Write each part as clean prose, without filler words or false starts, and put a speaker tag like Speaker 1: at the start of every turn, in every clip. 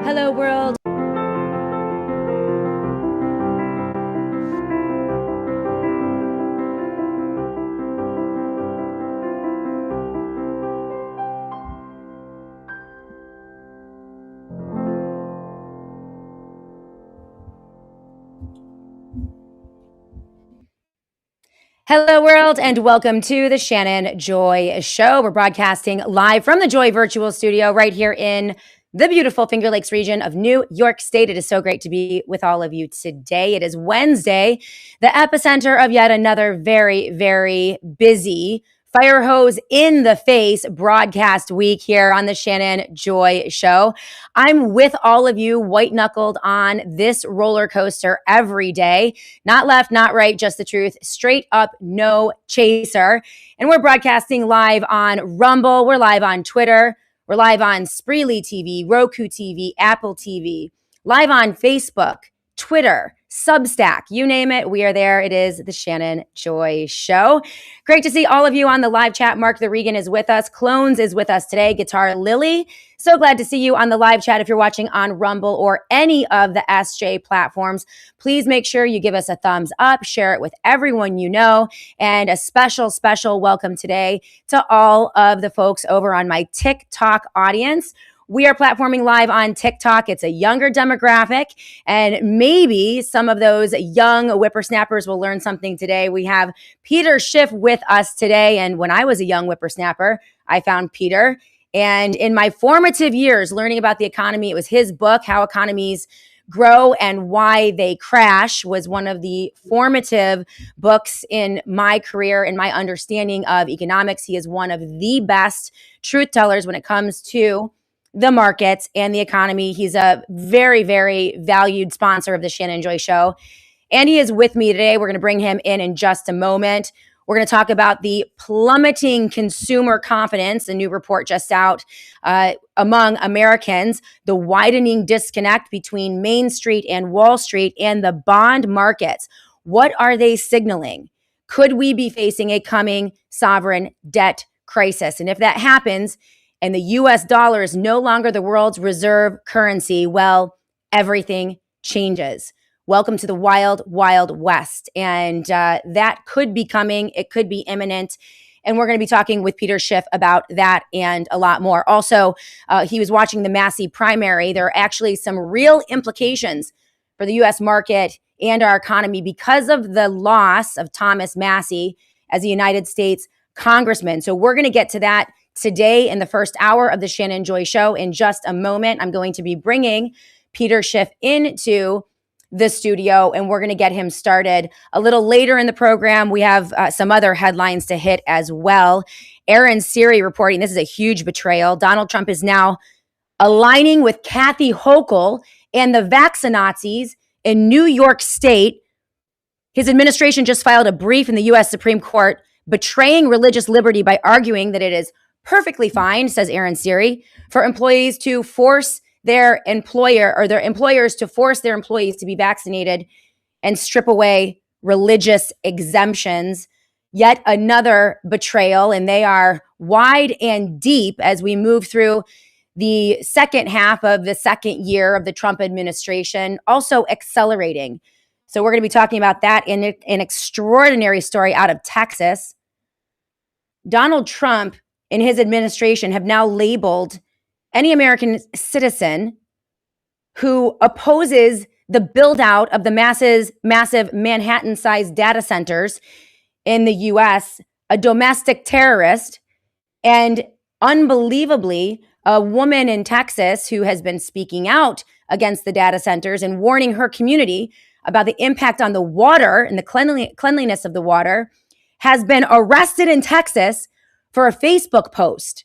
Speaker 1: Hello, world. Hello, world, and welcome to the Shannon Joy Show. We're broadcasting live from the Joy Virtual Studio right here in the beautiful Finger Lakes region of New York State. It is so great to be with all of you today. It is Wednesday, the epicenter of yet another very, very busy fire hose in the face broadcast week here on the Shannon Joy Show. I'm with all of you white knuckled on this roller coaster every day. Not left, not right, just the truth. Straight up, no chaser. And we're broadcasting live on Rumble. We're live on Twitter. We're live on Spreely TV, Roku TV, Apple TV, live on Facebook, Twitter, Substack, you name it, we are there. It is the Shannon Joy Show. Great to see all of you on the live chat. Mark the Regan is with us. Clones is with us today. Guitar Lily. So glad to see you on the live chat. If you're watching on Rumble or any of the SJ platforms, please make sure you give us a thumbs up, share it with everyone you know, and a special, special welcome today to all of the folks over on my TikTok audience. We are platforming live on TikTok. It's a younger demographic, and maybe some of those young whippersnappers will learn something today. We have Peter Schiff with us today, and when I was a young whippersnapper, I found Peter. And in my formative years learning about the economy, it was his book, How Economies Grow and Why They Crash, was one of the formative books in my career and my understanding of economics. He is one of the best truth tellers when it comes to the markets and the economy. He's a very, very valued sponsor of the Shannon Joy Show. And he is with me today. We're going to bring him in just a moment. We're going to talk about the plummeting consumer confidence, a new report just out among Americans, the widening disconnect between Main Street and Wall Street, and the bond markets. What are they signaling? Could we be facing a coming sovereign debt crisis? And if that happens, and the US dollar is no longer the world's reserve currency, well, everything changes. Welcome to the wild, wild west. And that could be coming. It could be imminent. And we're going to be talking with Peter Schiff about that and a lot more. Also, he was watching the Massey primary. There are actually some real implications for the US market and our economy because of the loss of Thomas Massey as a United States congressman. So we're going to get to that today in the first hour of the Shannon Joy Show. In just a moment, I'm going to be bringing Peter Schiff into the studio, and we're going to get him started. A little later in the program, we have some other headlines to hit as well. Aaron Siri reporting this is a huge betrayal. Donald Trump is now aligning with Kathy Hochul and the Vaxxinazis in New York State. His administration just filed a brief in the U.S. Supreme Court betraying religious liberty by arguing that it is perfectly fine, says Aaron Siri, for employees to force their employer or their employers to force their employees to be vaccinated and strip away religious exemptions. Yet another betrayal, and they are wide and deep as we move through the second half of the second year of the Trump administration, also accelerating. So we're going to be talking about that in an extraordinary story out of Texas. Donald Trump and his administration have now labeled any American citizen who opposes the build out of the massive Manhattan-sized data centers in the U.S. a domestic terrorist. And unbelievably, a woman in Texas who has been speaking out against the data centers and warning her community about the impact on the water and the cleanliness of the water has been arrested in Texas for a Facebook post,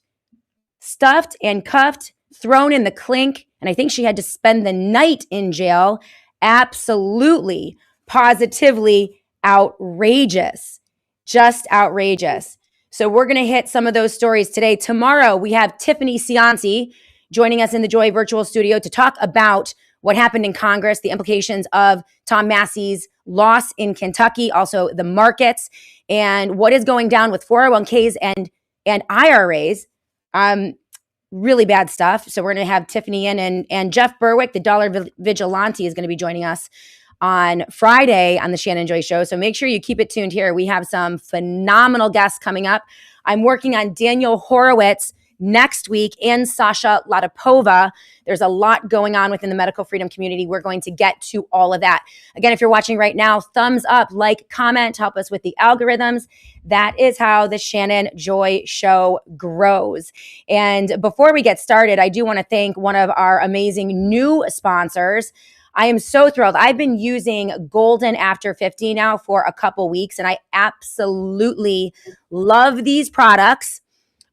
Speaker 1: stuffed and cuffed, thrown in the clink, and I think she had to spend the night in jail. Absolutely, positively outrageous, just outrageous. So we're going to hit some of those stories today. Tomorrow, we have Tiffany Cianci joining us in the Joy Virtual Studio to talk about what happened in Congress, the implications of Tom Massey's loss in Kentucky, also the markets, and what is going down with 401ks and IRAs. really bad stuff. So we're going to have Tiffany in, and Jeff Berwick, the Dollar Vigilante, is going to be joining us on Friday on the Shannon Joy Show. So make sure you keep it tuned here. We have some phenomenal guests coming up. I'm working on Daniel Horowitz next week and Sasha Latapova. There's a lot going on within the medical freedom community. We're going to get to all of that. Again, if you're watching right now, thumbs up, like, comment, help us with the algorithms. That is how the Shannon Joy Show grows. And before we get started, I do want to thank one of our amazing new sponsors. I am so thrilled. I've been using Golden After 50 now for a couple weeks, and I absolutely love these products.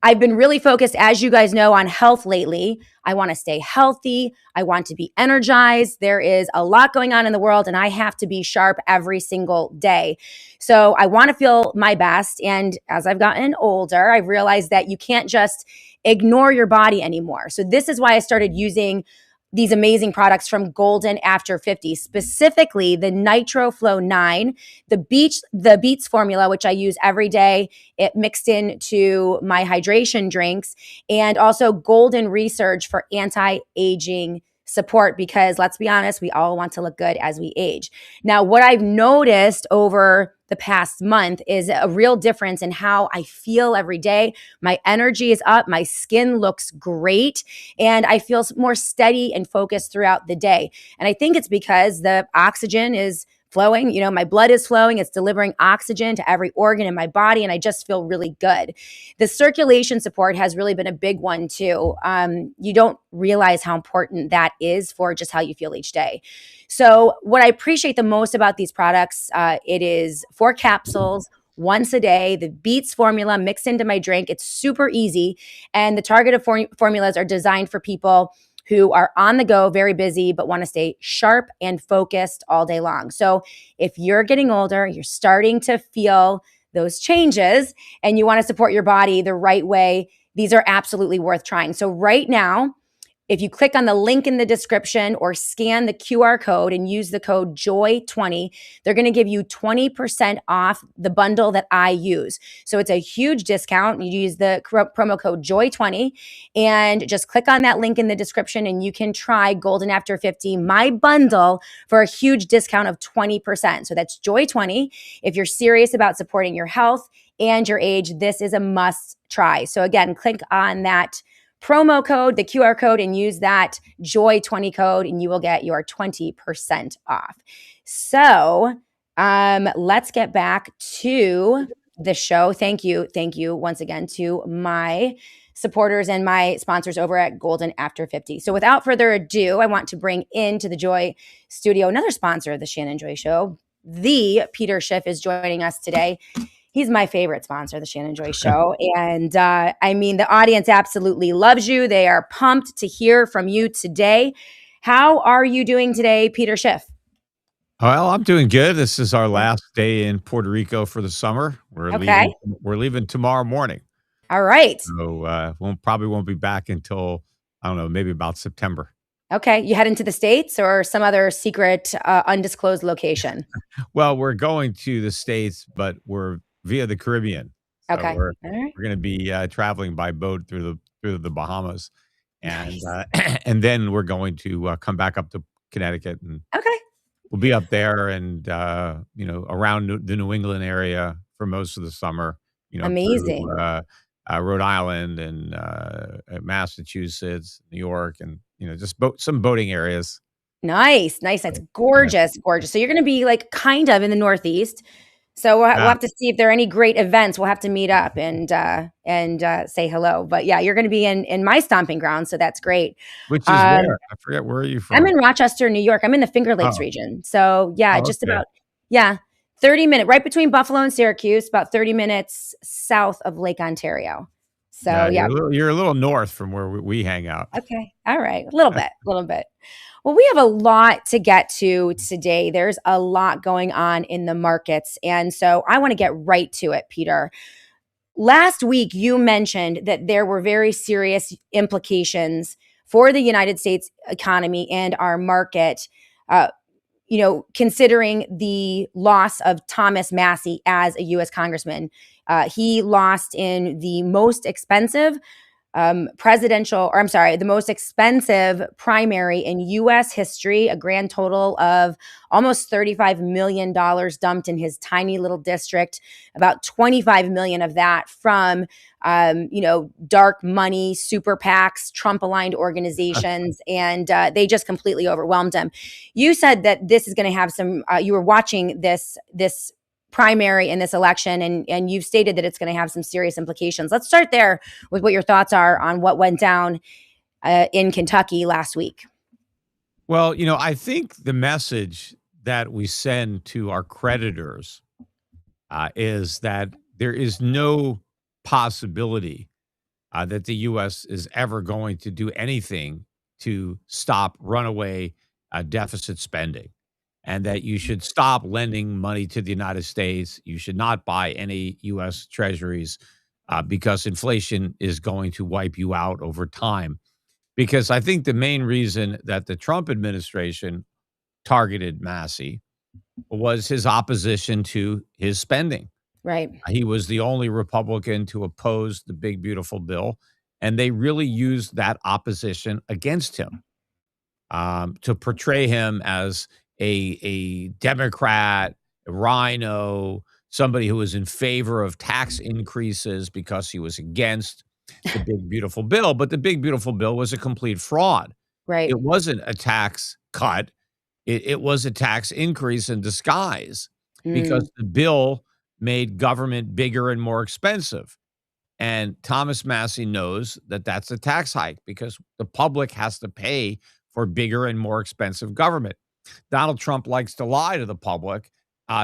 Speaker 1: I've been really focused, as you guys know, on health lately. I want to stay healthy. I want to be energized. There is a lot going on in the world, and I have to be sharp every single day. So I want to feel my best. And as I've gotten older, I've realized that you can't just ignore your body anymore. So this is why I started using these amazing products from Golden After 50, specifically the Nitro Flow 9, the Beets formula, which I use every day. It mixed into my hydration drinks, and also Golden Research for anti-aging support, because let's be honest, we all want to look good as we age. Now, what I've noticed over the past month is a real difference in how I feel every day. My energy is up, my skin looks great, and I feel more steady and focused throughout the day. And I think it's because the oxygen is flowing. You know, my blood is flowing. It's delivering oxygen to every organ in my body, and I just feel really good. The circulation support has really been a big one too. You don't realize how important that is for just how you feel each day. So what I appreciate the most about these products, it is 4 capsules once a day, the Beets formula mixed into my drink. It's super easy. And the targeted formulas are designed for people who are on the go, very busy, but want to stay sharp and focused all day long. So if you're getting older, you're starting to feel those changes, and you want to support your body the right way, these are absolutely worth trying. So right now, if you click on the link in the description or scan the QR code and use the code JOY20, they're going to give you 20% off the bundle that I use. So it's a huge discount. You use the promo code JOY20 and just click on that link in the description, and you can try Golden After 50, my bundle, for a huge discount of 20%. So that's JOY20. If you're serious about supporting your health and your age, this is a must try. So again, click on that promo code, the QR code, and use that JOY20 code, and you will get your 20% off. So let's get back to the show. Thank you once again to my supporters and my sponsors over at Golden After 50. So without further ado, I want to bring into the Joy Studio another sponsor of the Shannon Joy Show. The Peter Schiff is joining us today. He's my favorite sponsor, the Shannon Joy Show. And I mean, the audience absolutely loves you. They are pumped to hear from you today. How are you doing today, Peter Schiff?
Speaker 2: Well, I'm doing good. This is our last day in Puerto Rico for the summer. We're leaving tomorrow morning.
Speaker 1: All right.
Speaker 2: So probably won't be back until, I don't know, maybe about September.
Speaker 1: Okay. You heading to the States or some other secret, undisclosed location?
Speaker 2: Well, we're going to the States, but we're via the Caribbean. So
Speaker 1: okay.
Speaker 2: We're going to be traveling by boat through the Bahamas, and
Speaker 1: Nice.
Speaker 2: And then we're going to come back up to Connecticut, and we'll be up there and around the New England area for most of the summer.
Speaker 1: Amazing.
Speaker 2: Through, Rhode Island and Massachusetts, New York, and just some boating areas.
Speaker 1: Nice. That's gorgeous. So you're going to be like kind of in the Northeast. So we'll have to see if there are any great events. We'll have to meet up and say hello. But yeah, you're going to be in my stomping ground, so that's great.
Speaker 2: Which is where? I forget, where are you from?
Speaker 1: I'm in Rochester, New York. I'm in the Finger Lakes region. So yeah, about 30 minutes, right between Buffalo and Syracuse, about 30 minutes south of Lake Ontario. So yeah.
Speaker 2: You're a little north from where we hang out.
Speaker 1: Okay. All right. A little bit. Well, we have a lot to get to today. There's a lot going on in the markets. And so I want to get right to it, Peter. Last week, you mentioned that there were very serious implications for the United States economy and our market, considering the loss of Thomas Massie as a U.S. congressman. He lost in the most expensive the most expensive primary in US history, a grand total of almost $35 million dumped in his tiny little district, about 25 million of that from dark money, super PACs, Trump aligned organizations, and they just completely overwhelmed him. You said that this is going to have some, you were watching this primary in this election, and you've stated that it's going to have some serious implications. Let's start there with what your thoughts are on what went down in Kentucky last week.
Speaker 2: Well, I think the message that we send to our creditors is that there is no possibility that the U.S. is ever going to do anything to stop runaway deficit spending, and that you should stop lending money to the United States. You should not buy any U.S. treasuries because inflation is going to wipe you out over time. Because I think the main reason that the Trump administration targeted Massey was his opposition to his spending.
Speaker 1: Right.
Speaker 2: He was the only Republican to oppose the big, beautiful bill, and they really used that opposition against him to portray him as a Democrat, a rhino, somebody who was in favor of tax increases because he was against the big, beautiful bill. But the big, beautiful bill was a complete fraud.
Speaker 1: Right.
Speaker 2: It wasn't a tax cut. It was a tax increase in disguise because the bill made government bigger and more expensive. And Thomas Massey knows that that's a tax hike because the public has to pay for bigger and more expensive government. Donald Trump likes to lie to the public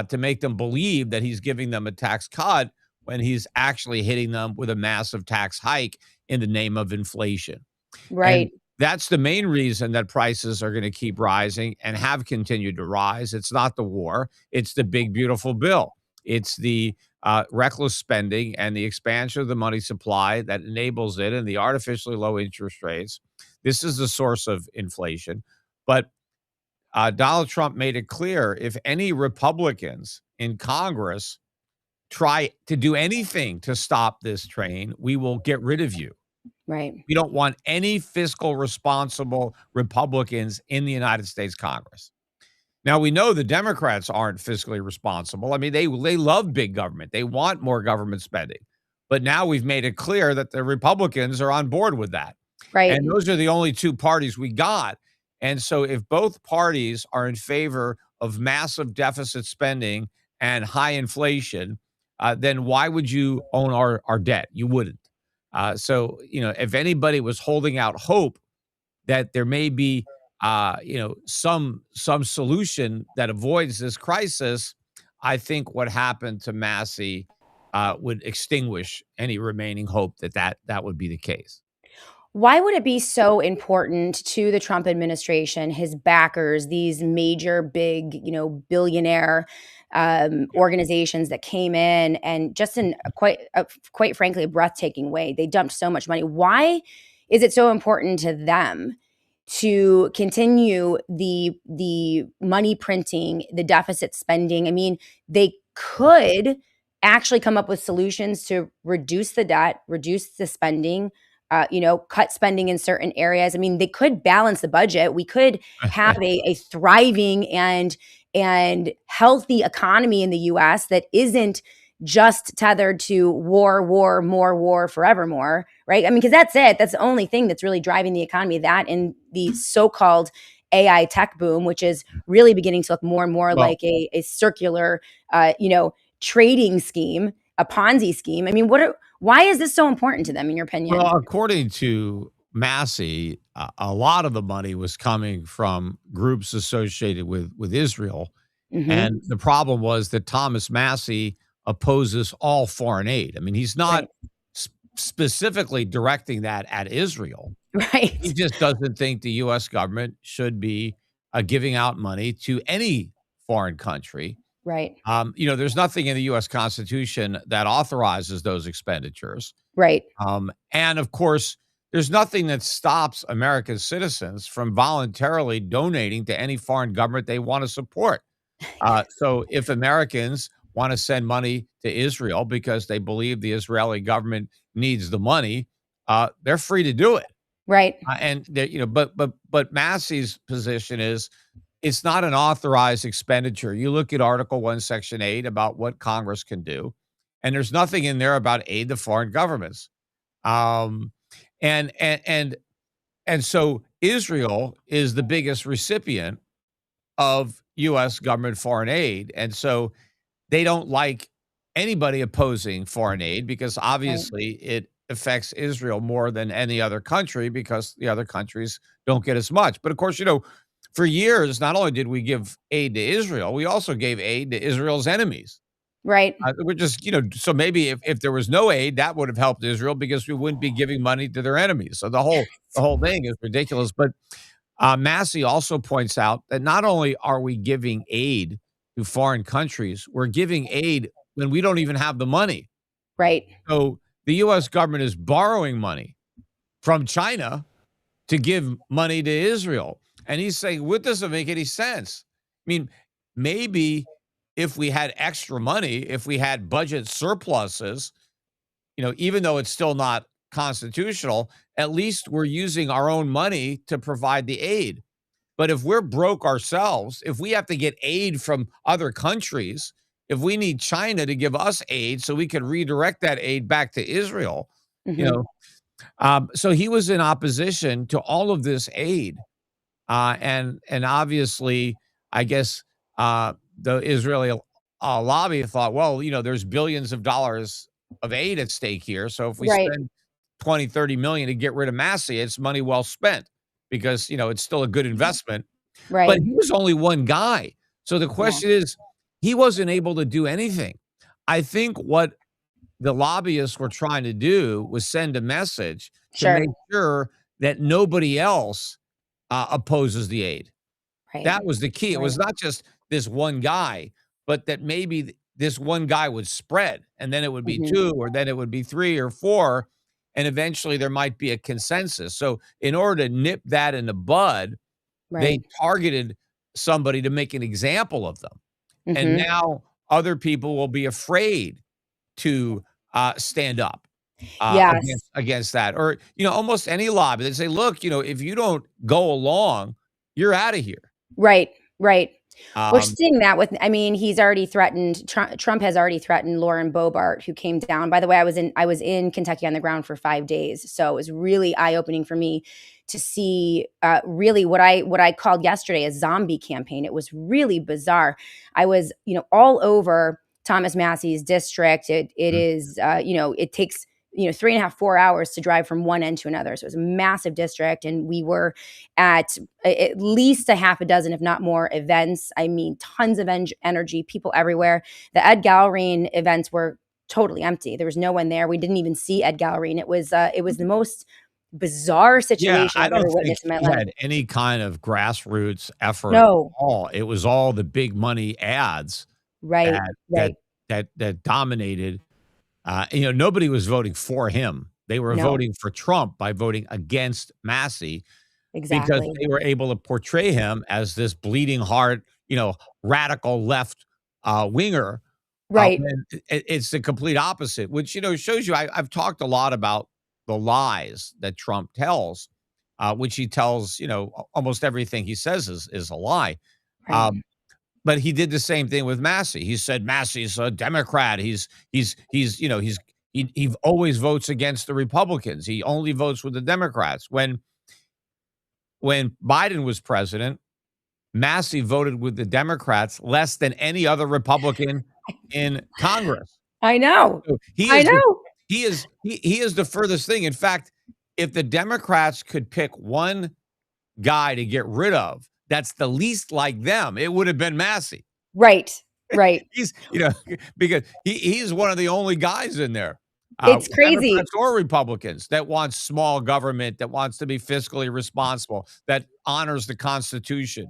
Speaker 2: to make them believe that he's giving them a tax cut when he's actually hitting them with a massive tax hike in the name of inflation.
Speaker 1: Right.
Speaker 2: And that's the main reason that prices are going to keep rising and have continued to rise. It's not the war. It's the big, beautiful bill. It's the reckless spending and the expansion of the money supply that enables it, and the artificially low interest rates. This is the source of inflation. But Donald Trump made it clear, if any Republicans in Congress try to do anything to stop this train, we will get rid of you.
Speaker 1: Right.
Speaker 2: We don't want any fiscal responsible Republicans in the United States Congress. Now, we know the Democrats aren't fiscally responsible. I mean, they love big government. They want more government spending. But now we've made it clear that the Republicans are on board with that.
Speaker 1: Right.
Speaker 2: And those are the only two parties we got. And so if both parties are in favor of massive deficit spending and high inflation, then why would you own our debt? You wouldn't. So, if anybody was holding out hope that there may be some solution that avoids this crisis, I think what happened to Massey would extinguish any remaining hope that would be the case.
Speaker 1: Why would it be so important to the Trump administration, his backers, these major, big, billionaire organizations that came in and just in quite frankly, a breathtaking way, they dumped so much money? Why is it so important to them to continue the money printing, the deficit spending? I mean, they could actually come up with solutions to reduce the debt, reduce the spending, cut spending in certain areas. I mean, they could balance the budget. We could have a thriving and healthy economy in the US that isn't just tethered to war, more war, forevermore, right? I mean, because that's it. That's the only thing that's really driving the economy, that and the so-called AI tech boom, which is really beginning to look more and more like a circular, trading scheme, a Ponzi scheme. I mean, why is this so important to them, in your opinion?
Speaker 2: Well, according to Massey, a lot of the money was coming from groups associated with Israel. And the problem was that Thomas Massey opposes all foreign aid. I mean, he's not specifically directing that at Israel.
Speaker 1: Right.
Speaker 2: He just doesn't think the U.S. government should be giving out money to any foreign country.
Speaker 1: Right.
Speaker 2: There's nothing in the U.S. Constitution that authorizes those expenditures.
Speaker 1: Right.
Speaker 2: And of course, there's nothing that stops American citizens from voluntarily donating to any foreign government they want to support. So if Americans want to send money to Israel because they believe the Israeli government needs the money, they're free to do it.
Speaker 1: Right.
Speaker 2: And they, but Massey's position is it's not an authorized expenditure. You look at Article 1, Section 8 about what Congress can do, and there's nothing in there about aid to foreign governments. Um, and and and and so Israel is the biggest recipient of U.S. government foreign aid, and so they don't like anybody opposing foreign aid because
Speaker 1: Right.
Speaker 2: obviously it affects Israel more than any other country because the other countries don't get as much. But of course, for years, not only did we give aid to Israel, we also gave aid to Israel's enemies.
Speaker 1: Right.
Speaker 2: We're just, so maybe if there was no aid, that would have helped Israel because we wouldn't be giving money to their enemies. So the whole thing is ridiculous. But Massey also points out that not only are we giving aid to foreign countries, we're giving aid when we don't even have the money.
Speaker 1: Right.
Speaker 2: So the U.S. government is borrowing money from China to give money to Israel. And he's saying, what doesn't make any sense? I mean, maybe if we had extra money, if we had budget surpluses, even though it's still not constitutional, at least we're using our own money to provide the aid. But if we're broke ourselves, if we have to get aid from other countries, if we need China to give us aid so we can redirect that aid back to Israel, you
Speaker 1: Hmm.
Speaker 2: know, so he was in opposition to all of this aid, and obviously, I guess the Israeli lobby thought, well, there's billions of dollars of aid at stake here, so if we
Speaker 1: Right.
Speaker 2: spend 20, 30 million to get rid of Massey, it's money well spent because it's still a good investment. But
Speaker 1: Right.
Speaker 2: he was only one guy. So the
Speaker 1: Yeah.
Speaker 2: question is, he wasn't able to do anything. I think what the lobbyists were trying to do was send a message to
Speaker 1: Sure.
Speaker 2: make sure that nobody else opposes the aid.
Speaker 1: Right.
Speaker 2: That was the key. It was
Speaker 1: Right.
Speaker 2: not just this one guy, but that maybe this one guy would spread, and then it would be
Speaker 1: Hmm.
Speaker 2: 2, or then it would be 3 or 4, and eventually there might be a consensus. So in order to nip that in the bud, they
Speaker 1: Right.
Speaker 2: targeted somebody to make an example of them. And
Speaker 1: Hmm.
Speaker 2: now other people will be afraid to, stand up,
Speaker 1: Yes.
Speaker 2: against that, or, almost any lobby. They say, "Look, if you don't go along, you're outta here."
Speaker 1: Right. Right. We're
Speaker 2: Um
Speaker 1: seeing that with, I mean, he's already threatened, Trump has already threatened Lauren Boebert, who came down. By the way, I was in Kentucky on the ground for 5 days, so it was really eye-opening for me to see, really what I called yesterday a zombie campaign. It was really bizarre. I was, all over Thomas Massey's district. It
Speaker 2: Mm.
Speaker 1: is, it takes, 3.5, 4 hours to drive from one end to another, so it was a massive district, and we were at at least a half a dozen, if not more, events. I mean, tons of energy, people everywhere. The Ed Gallerine events were totally empty. There was no one there. We didn't even see Ed Gallerine. It was the most bizarre
Speaker 2: Yeah,
Speaker 1: situation
Speaker 2: I
Speaker 1: I've ever
Speaker 2: don't think
Speaker 1: witnessed in my
Speaker 2: he
Speaker 1: life.
Speaker 2: had any kind of grassroots effort at
Speaker 1: No.
Speaker 2: all. It was all the big money ads
Speaker 1: Right.
Speaker 2: that that
Speaker 1: Right.
Speaker 2: that dominated. Nobody was voting for him. They were
Speaker 1: No.
Speaker 2: voting for Trump by voting against Massey because
Speaker 1: Exactly.
Speaker 2: they were able to portray him as this bleeding heart, radical left, winger,
Speaker 1: Right.
Speaker 2: when it's the complete opposite, which, shows you I've talked a lot about the lies that Trump tells, which he tells, almost everything he says is a lie.
Speaker 1: Right.
Speaker 2: Um, but he did the same thing with Massey. He said Massey's a Democrat. He always votes against the Republicans. He only votes with the Democrats. When Biden was president, Massey voted with the Democrats less than any other Republican in Congress.
Speaker 1: I know.
Speaker 2: So
Speaker 1: I know.
Speaker 2: he is the furthest thing. In fact, if the Democrats could pick one guy to get rid of that's the least like them, it would have been Massey.
Speaker 1: Right. Right.
Speaker 2: He's, because he's one of the only guys in there,
Speaker 1: It's crazy.
Speaker 2: Democrats or Republicans, that wants small government, that wants to be fiscally responsible, that honors the Constitution.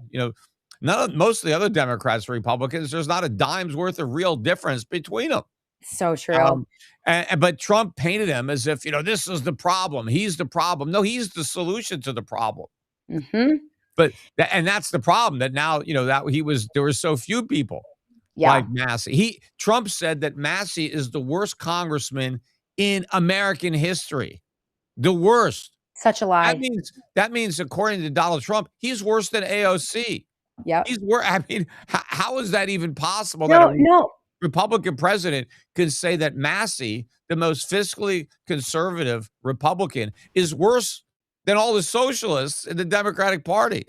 Speaker 2: Most of the other Democrats or Republicans, there's not a dime's worth of real difference between them.
Speaker 1: So true.
Speaker 2: But Trump painted him as if, this is the problem. He's the problem. No, he's the solution to the problem.
Speaker 1: Mhm.
Speaker 2: But that's the problem, that now, there were so few people like
Speaker 1: Yeah.
Speaker 2: Massey. Trump said that Massey is the worst congressman in American history. The worst.
Speaker 1: Such a
Speaker 2: That
Speaker 1: lie.
Speaker 2: means that means according to Donald Trump, he's worse than AOC.
Speaker 1: Yep.
Speaker 2: He's worse. I mean, how is that even possible that a
Speaker 1: No, no.
Speaker 2: Republican president could say that Massey, the most fiscally conservative Republican, is worse than all the socialists in the Democratic Party?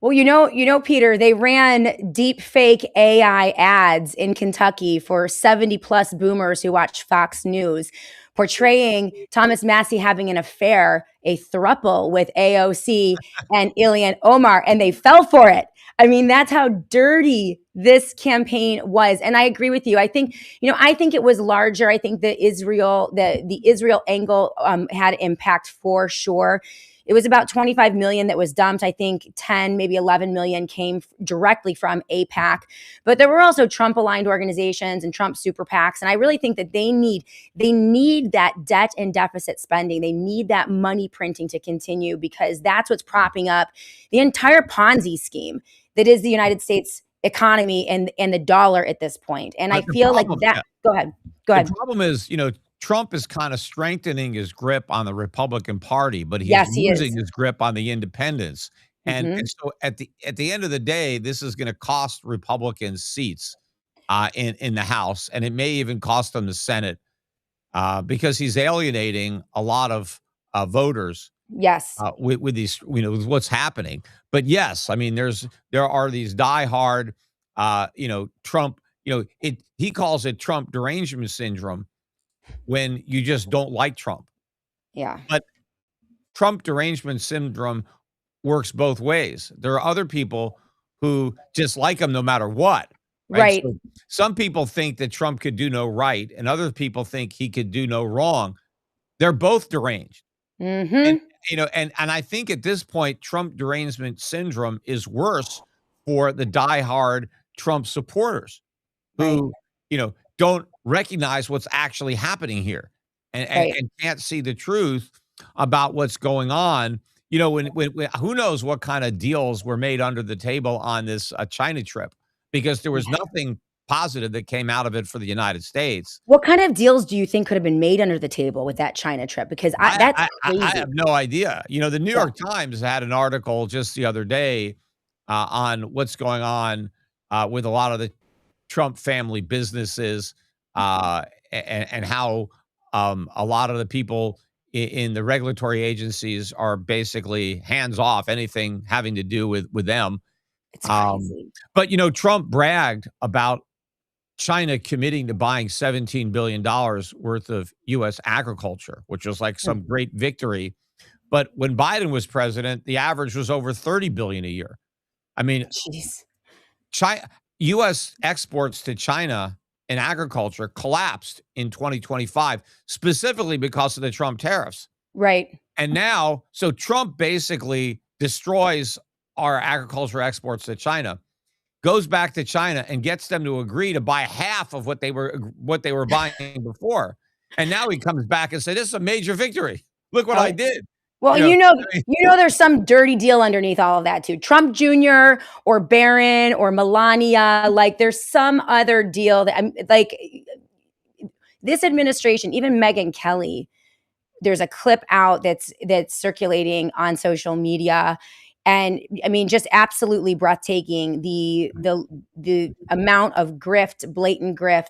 Speaker 1: Well, Peter, they ran deep fake AI ads in Kentucky for 70 plus boomers who watch Fox News, portraying Thomas Massey having an affair, a throuple with AOC and Ilhan Omar, and they fell for it. I mean, that's how dirty this campaign was. And I agree with you. I think it was larger. I think the Israel angle had impact for sure. It was about 25 million that was dumped. I think 10, maybe 11 million came directly from APAC. But there were also Trump aligned organizations and Trump super PACs. And I really think that they need that debt and deficit spending. They need that money printing to continue, because that's what's propping up the entire Ponzi scheme that is the United States economy and the dollar at this point. And I
Speaker 2: But the
Speaker 1: feel like
Speaker 2: problem,
Speaker 1: that. Go ahead.
Speaker 2: the problem is, Trump is kind of strengthening his grip on the Republican Party, but he's
Speaker 1: Yes, he
Speaker 2: losing
Speaker 1: is.
Speaker 2: his grip on the independents. And so at the end of the day, this is going to cost Republicans seats in the House, and it may even cost them the Senate because he's alienating a lot of voters
Speaker 1: Yes.
Speaker 2: with these, with what's happening. But yes, I mean, there are these diehard, Trump. He calls it Trump derangement syndrome when you just don't like Trump.
Speaker 1: Yeah.
Speaker 2: But Trump derangement syndrome works both ways. There are other people who just like him no matter what.
Speaker 1: Right.
Speaker 2: So some people think that Trump could do no right, and other people think he could do no wrong. They're both deranged.
Speaker 1: Mm-hmm.
Speaker 2: And I think at this point, Trump derangement syndrome is worse for the diehard Trump supporters
Speaker 1: Right.
Speaker 2: who, don't recognize what's actually happening here
Speaker 1: Right.
Speaker 2: and can't see the truth about what's going on. When who knows what kind of deals were made under the table on this China trip, because there was nothing positive that came out of it for the United States.
Speaker 1: What kind of deals do you think could have been made under the table with that China trip? Because that's
Speaker 2: I
Speaker 1: crazy.
Speaker 2: have no idea. The New
Speaker 1: Yeah.
Speaker 2: York Times had an article just the other day on what's going on with a lot of the Trump family businesses and how a lot of the people in the regulatory agencies are basically hands off anything having to do with them.
Speaker 1: It's crazy.
Speaker 2: But Trump bragged about China committing to buying $17 billion worth of U.S. agriculture, which was like some great victory. But when Biden was president, the average was over $30 billion a year. I mean,
Speaker 1: Jeez.
Speaker 2: U.S. exports to China in agriculture collapsed in 2025, specifically because of the Trump tariffs.
Speaker 1: Right.
Speaker 2: And now, so Trump basically destroys our agriculture exports to China, goes back to China and gets them to agree to buy half of what they were buying before. And now he comes back and says, "This is a major victory. Look what I did."
Speaker 1: Well,
Speaker 2: I mean,
Speaker 1: there's some dirty deal underneath all of that too. Trump Jr. or Barron or Melania, like there's some other deal that I'm like this administration, even Megyn Kelly, there's a clip out that's circulating on social media. And I mean, just absolutely breathtaking. The amount of grift, blatant grift,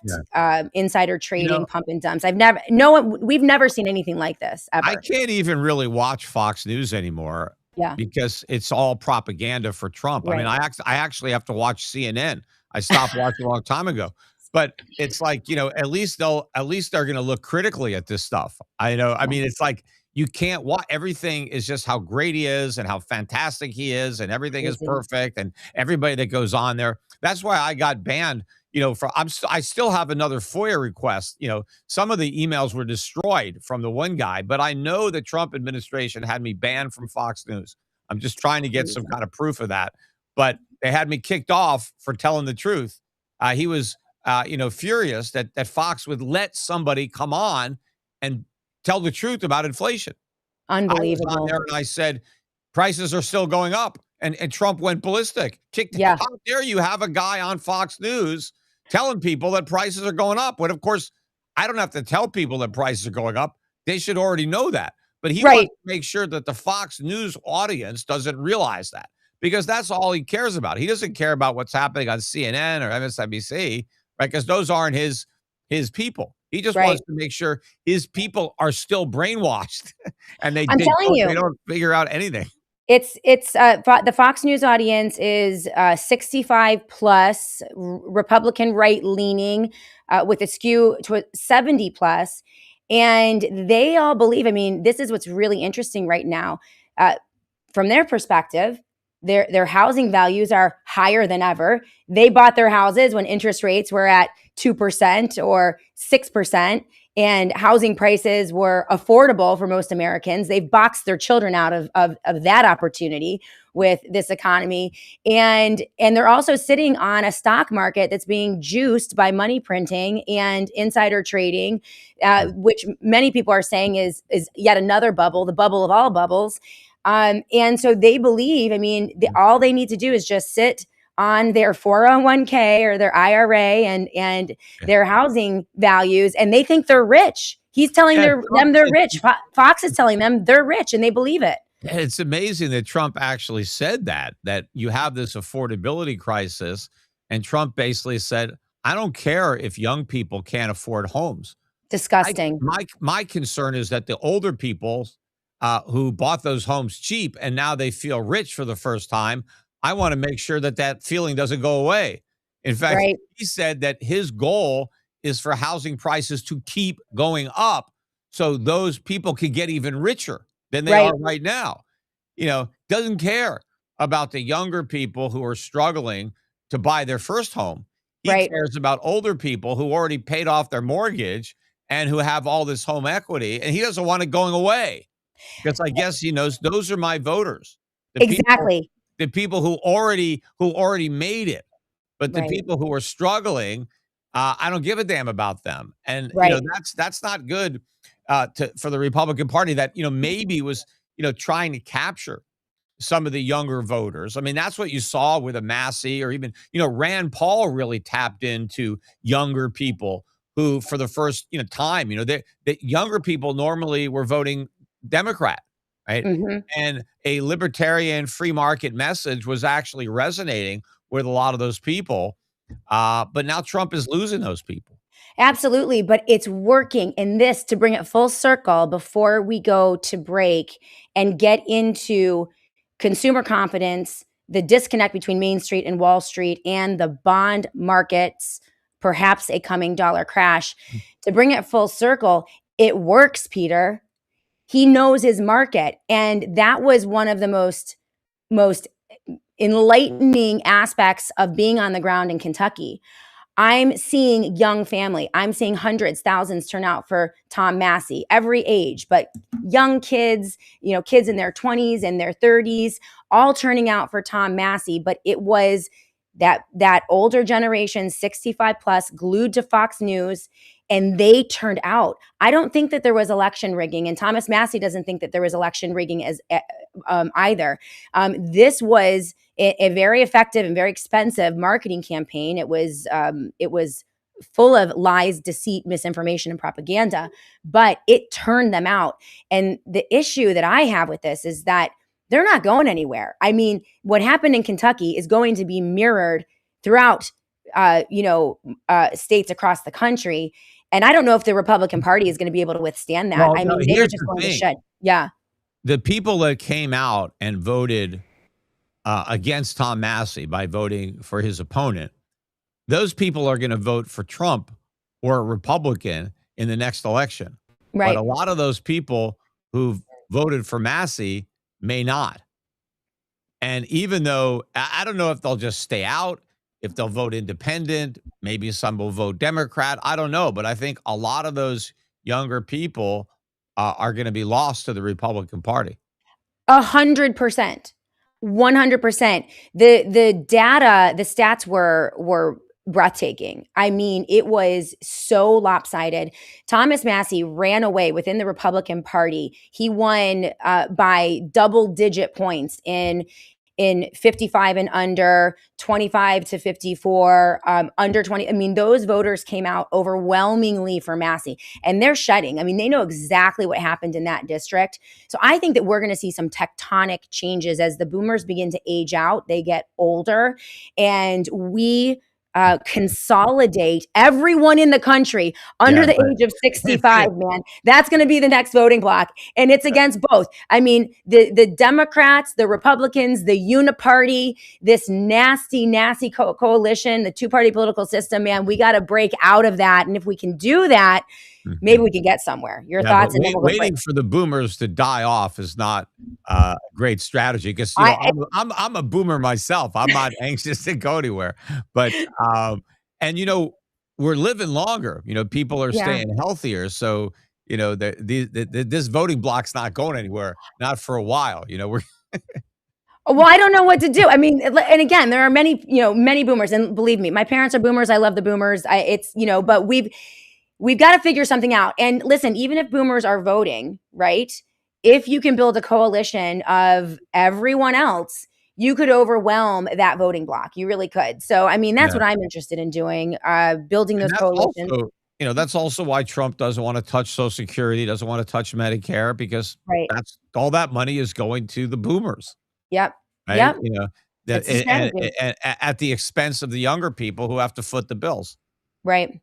Speaker 1: insider trading, pump and dumps. We've never seen anything like this ever.
Speaker 2: I can't even really watch Fox News anymore.
Speaker 1: Yeah.
Speaker 2: Because it's all propaganda for Trump.
Speaker 1: Right.
Speaker 2: I mean, I actually have to watch CNN. I stopped watching a long time ago. But it's like, at least they're going to look critically at this stuff. I mean, it's like you can't watch. Everything is just how great he is and how fantastic he is, and everything is perfect, and everybody that goes on there. That's why I got banned. I still have another FOIA request. Some of the emails were destroyed from the one guy, but I know the Trump administration had me banned from Fox News. I'm just trying to get some kind of proof of that. But they had me kicked off for telling the truth. He was, furious that Fox would let somebody come on and tell the truth about inflation.
Speaker 1: Unbelievable.
Speaker 2: I was on there and I said, prices are still going up. And Trump went ballistic.
Speaker 1: Yeah.
Speaker 2: How dare you have a guy on Fox News telling people that prices are going up? When, of course, I don't have to tell people that prices are going up. They should already know that. but he
Speaker 1: Right,
Speaker 2: wants to make sure that the Fox News audience doesn't realize that because that's all he cares about. He doesn't care about what's happening on CNN or MSNBC, right? Because those aren't his people. He just
Speaker 1: right.
Speaker 2: wants to make sure his people are still brainwashed and
Speaker 1: I'm telling
Speaker 2: they
Speaker 1: you.
Speaker 2: don't figure out anything.
Speaker 1: The Fox News audience is 65 plus, Republican right leaning, with a skew to 70 plus, and they all believe. I mean, this is what's really interesting right now. Uh, from their perspective, their housing values are higher than ever. They bought their houses when interest rates were at 2% or 6%, and housing prices were affordable for most Americans. They've boxed their children out of that opportunity with this economy. And they're also sitting on a stock market that's being juiced by money printing and insider trading, which many people are saying is yet another bubble, the bubble of all bubbles. And so they believe, I mean, all they need to do is just sit on their 401k or their IRA and
Speaker 2: Yeah.
Speaker 1: their housing values, and they think they're rich. He's telling
Speaker 2: Yeah,
Speaker 1: them they're rich. Fox is telling them they're rich, and they believe it.
Speaker 2: it's amazing that Trump actually said that you have this affordability crisis, and Trump basically said, "I don't care if young people can't afford homes. I
Speaker 1: Disgusting.
Speaker 2: my concern is that the older people, who bought those homes cheap and now they feel rich for the first time, I wanna make sure that that feeling doesn't go away." In fact,
Speaker 1: Right,
Speaker 2: he said that his goal is for housing prices to keep going up so those people can get even richer than they
Speaker 1: right,
Speaker 2: are right now. Doesn't care about the younger people who are struggling to buy their first home. He
Speaker 1: right.
Speaker 2: cares about older people who already paid off their mortgage and who have all this home equity, and he doesn't want it going away because I guess he knows those are my voters. The people
Speaker 1: Exactly.
Speaker 2: the people who already made it, but the
Speaker 1: Right,
Speaker 2: people who are struggling, I don't give a damn about them, and,
Speaker 1: right.
Speaker 2: that's not good, for the Republican Party that, maybe was, trying to capture some of the younger voters. I mean, that's what you saw with a Massey or even, Rand Paul really tapped into younger people who, for the first, time, the younger people normally were voting Democrat, right?
Speaker 1: Mhm.
Speaker 2: And a libertarian free market message was actually resonating with a lot of those people. But now Trump is losing those people.
Speaker 1: Absolutely, but it's working. And this, to bring it full circle before we go to break and get into consumer confidence, the disconnect between Main Street and Wall Street, and the bond markets, perhaps a coming dollar crash. To bring it full circle, it works, Peter. He knows his market. And that was one of the most enlightening aspects of being on the ground in Kentucky. I'm seeing young family. I'm seeing hundreds, thousands turn out for Tom Massey, every age, but young kids, kids in their 20s and their 30s, all turning out for Tom Massey. But it was that older generation, 65 plus, glued to Fox News, and they turned out. I don't think that there was election rigging, and Thomas Massey doesn't think that there was election rigging as either. This was a very effective and very expensive marketing campaign. It was full of lies, deceit, misinformation, and propaganda, but it turned them out. And the issue that I have with this is that they're not going anywhere. I mean, what happened in Kentucky is going to be mirrored throughout, states across the country. And I don't know if the Republican Party is going to be able to withstand that.
Speaker 2: Well,
Speaker 1: I
Speaker 2: no,
Speaker 1: mean, they are
Speaker 2: here's
Speaker 1: just
Speaker 2: the
Speaker 1: going to
Speaker 2: thing.
Speaker 1: shed. Yeah.
Speaker 2: The people that came out and voted against Tom Massey by voting for his opponent, those people are going to vote for Trump or a Republican in the next election. But a
Speaker 1: Right.
Speaker 2: lot of those people who voted for Massey may not. And even though I don't know if they'll just stay out, if they'll vote independent, maybe some will vote Democrat. I don't know. But I think a lot of those younger people are going to be lost to the Republican Party.
Speaker 1: 100%. 100%. The data, the stats were breathtaking. I mean, it was so lopsided. Thomas Massey ran away within the Republican Party. He won by double digit points in 55 and under, 25 to 54, under 20. I mean, those voters came out overwhelmingly for Massey, and they're shedding. I mean, they know exactly what happened in that district. So I think that we're going to see some tectonic changes as the boomers begin to age out. They get older, and we consolidate everyone in the country under
Speaker 2: Yeah,
Speaker 1: the
Speaker 2: but
Speaker 1: age of 65, man. That's going to be the next voting block. And it's against both. I mean, the Democrats, the Republicans, the uniparty, this nasty, nasty coalition, the two-party political system, man, we got to break out of that. And if we can do that, maybe we can get somewhere. Your
Speaker 2: yeah, but
Speaker 1: thoughts, and then we'll go break.
Speaker 2: waiting for the boomers to die off is not a great strategy because, you know, I'm a boomer myself. I'm not anxious to go anywhere. But, and, you know, we're living longer. You know, people are
Speaker 1: Yeah.
Speaker 2: staying healthier. So, you know, this voting block's not going anywhere, not for a while. You know, we're
Speaker 1: Well, I don't know what to do. I mean, and again, there are many, many boomers, and believe me, my parents are boomers. I love the boomers. But we've got to figure something out. And listen, even if boomers are voting, right? If you can build a coalition of everyone else, you could overwhelm that voting block. You really could. So, I mean, that's
Speaker 2: yeah.
Speaker 1: what I'm interested in doing, building
Speaker 2: And
Speaker 1: those
Speaker 2: that's
Speaker 1: coalitions.
Speaker 2: also, you know, that's also why Trump doesn't want to touch Social Security, doesn't want to touch Medicare, because
Speaker 1: Right.
Speaker 2: that's all that money is going to the boomers,
Speaker 1: Yep.
Speaker 2: right?
Speaker 1: Yep.
Speaker 2: You know,
Speaker 1: It's a strategy.
Speaker 2: and at the expense of the younger people who have to foot the bills.
Speaker 1: Right.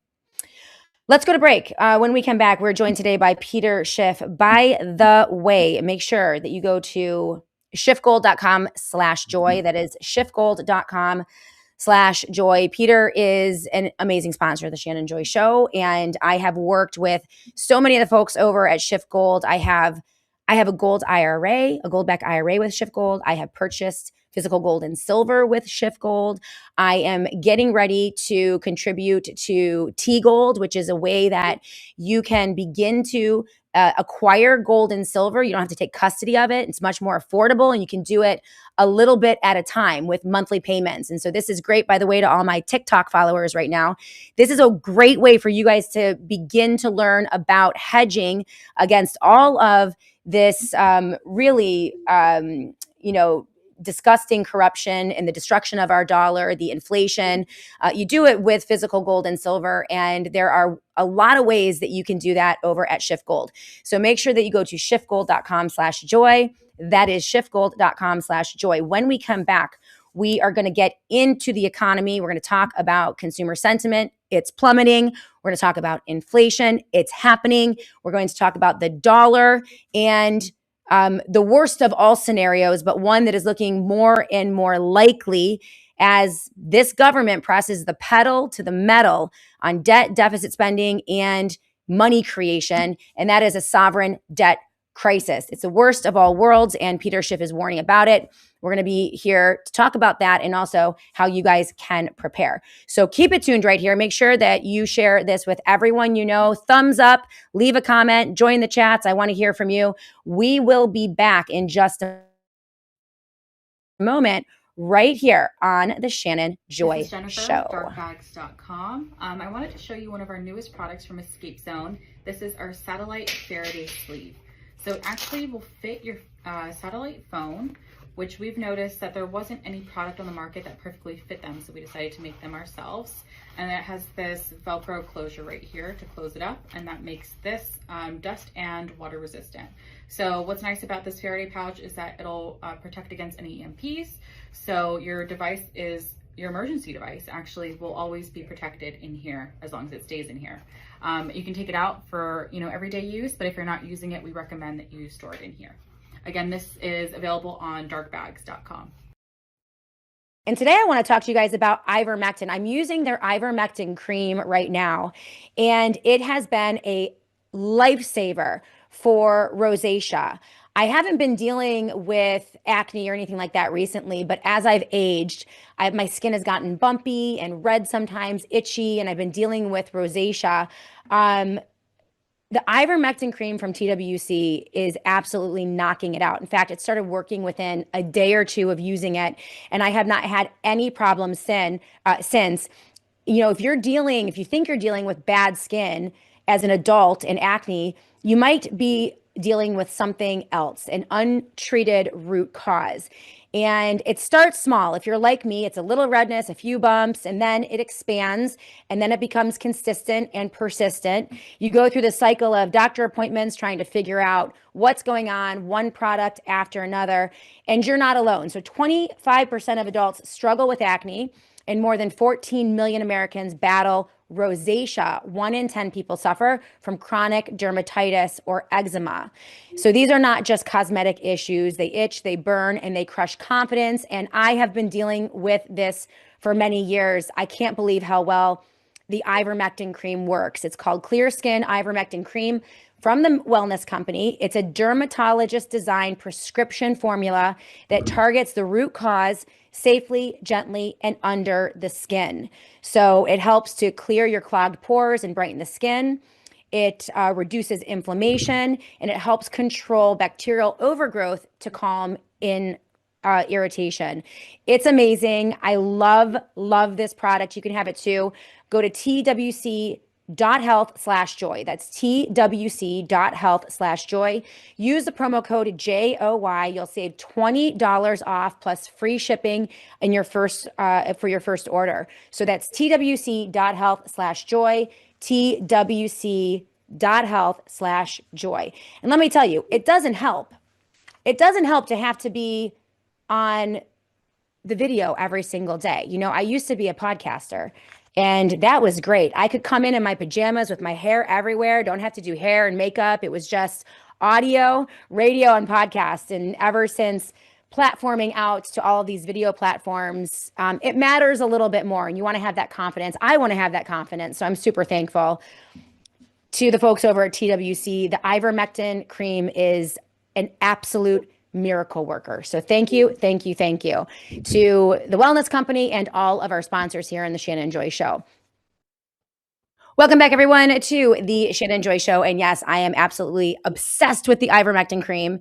Speaker 1: Let's go to break. When we come back, we're joined today by Peter Schiff. By the way, make sure that you go to schiffgold.com/joy. That is schiffgold.com/joy. Peter is an amazing sponsor of the Shannon Joy Show, and I have worked with so many of the folks over at Schiff Gold. I have a gold IRA, a gold-backed IRA with Schiff Gold. I have purchased physical gold and silver with Schiff Gold. I am getting ready to contribute to T Gold, which is a way that you can begin to acquire gold and silver. You don't have to take custody of it. It's much more affordable, and you can do it a little bit at a time with monthly payments. And so this is great, by the way, to all my TikTok followers right now. This is a great way for you guys to begin to learn about hedging against all of this disgusting corruption and the destruction of our dollar, the inflation. You do it with physical gold and silver, and there are a lot of ways that you can do that over at Schiff Gold. So make sure that you go to schiffgold.com/joy. That is schiffgold.com/joy. When we come back, we are going to get into the economy. We're going to talk about consumer sentiment. It's plummeting. We're going to talk about inflation. It's happening. We're going to talk about the dollar and the worst of all scenarios, but one that is looking more and more likely as this government presses the pedal to the metal on debt, deficit spending, and money creation. And that is a sovereign debt crisis. It's the worst of all worlds, and Peter Schiff is warning about it. We're going to be here to talk about that and also how you guys can prepare. So keep it tuned right here. Make sure that you share this with everyone you know. Thumbs up, leave a comment, join the chats. I want to hear from you. We will be back in just a moment right here on the Shannon Joy
Speaker 3: This is Jennifer
Speaker 1: Show.
Speaker 3: With darkbags.com. I wanted to show you one of our newest products from Escape Zone. This is our satellite Faraday sleeve. So it actually will fit your satellite phone, which we've noticed that there wasn't any product on the market that perfectly fit them, so we decided to make them ourselves. And it has this Velcro closure right here to close it up, and that makes this dust and water resistant. So what's nice about this Faraday pouch is that it'll protect against any EMPs. So your device is, your emergency device actually will always be protected in here as long as it stays in here. You can take it out for everyday use, but if you're not using it, we recommend that you store it in here. Again, this is available on darkbags.com.
Speaker 1: And today I want to talk to you guys about ivermectin. I'm using their ivermectin cream right now, and it has been a lifesaver for rosacea. I haven't been dealing with acne or anything like that recently, but as I've aged, my skin has gotten bumpy and red sometimes, itchy, and I've been dealing with rosacea. The ivermectin cream from TWC is absolutely knocking it out. In fact, it started working within a day or two of using it, and I have not had any problems since. If you think you're dealing with bad skin as an adult and acne, you might be dealing with something else, an untreated root cause. And it starts small. If you're like me, it's a little redness, a few bumps, and then it expands, and then it becomes consistent and persistent. You go through the cycle of doctor appointments trying to figure out what's going on, one product after another, and you're not alone. So 25% of adults struggle with acne, and more than 14 million Americans battle rosacea. 1 in 10 people suffer from chronic dermatitis or eczema. So these are not just cosmetic issues. They itch, they burn, and they crush confidence. And I have been dealing with this for many years. I can't believe how well the ivermectin cream works. It's called Clear Skin Ivermectin Cream from the Wellness Company. It's a dermatologist designed prescription formula that targets the root cause safely, gently, and under the skin. So it helps to clear your clogged pores and brighten the skin. It reduces inflammation, and it helps control bacterial overgrowth to calm in irritation. It's amazing. I love this product. You can have it too. Go to twc.health/joy. That's twc.health/joy. Use the promo code JOY. You'll save $20 off plus free shipping in your first for your first order. So that's twc.health/joy. twc.health/joy. And let me tell you, it doesn't help. It doesn't help to have to be on the video every single day. You know, I used to be a podcaster, and that was great. I could come in my pajamas with my hair everywhere, don't have to do hair and makeup. It was just audio, radio, and podcast. And ever since platforming out to all of these video platforms, it matters a little bit more, and you want to have that confidence. I want to have that confidence. So I'm super thankful to the folks over at TWC. The ivermectin cream is an absolute miracle worker. So thank you to the Wellness Company and all of our sponsors here in the Shannon Joy Show. Welcome back, everyone, to the Shannon Joy Show. And yes, I am absolutely obsessed with the ivermectin cream.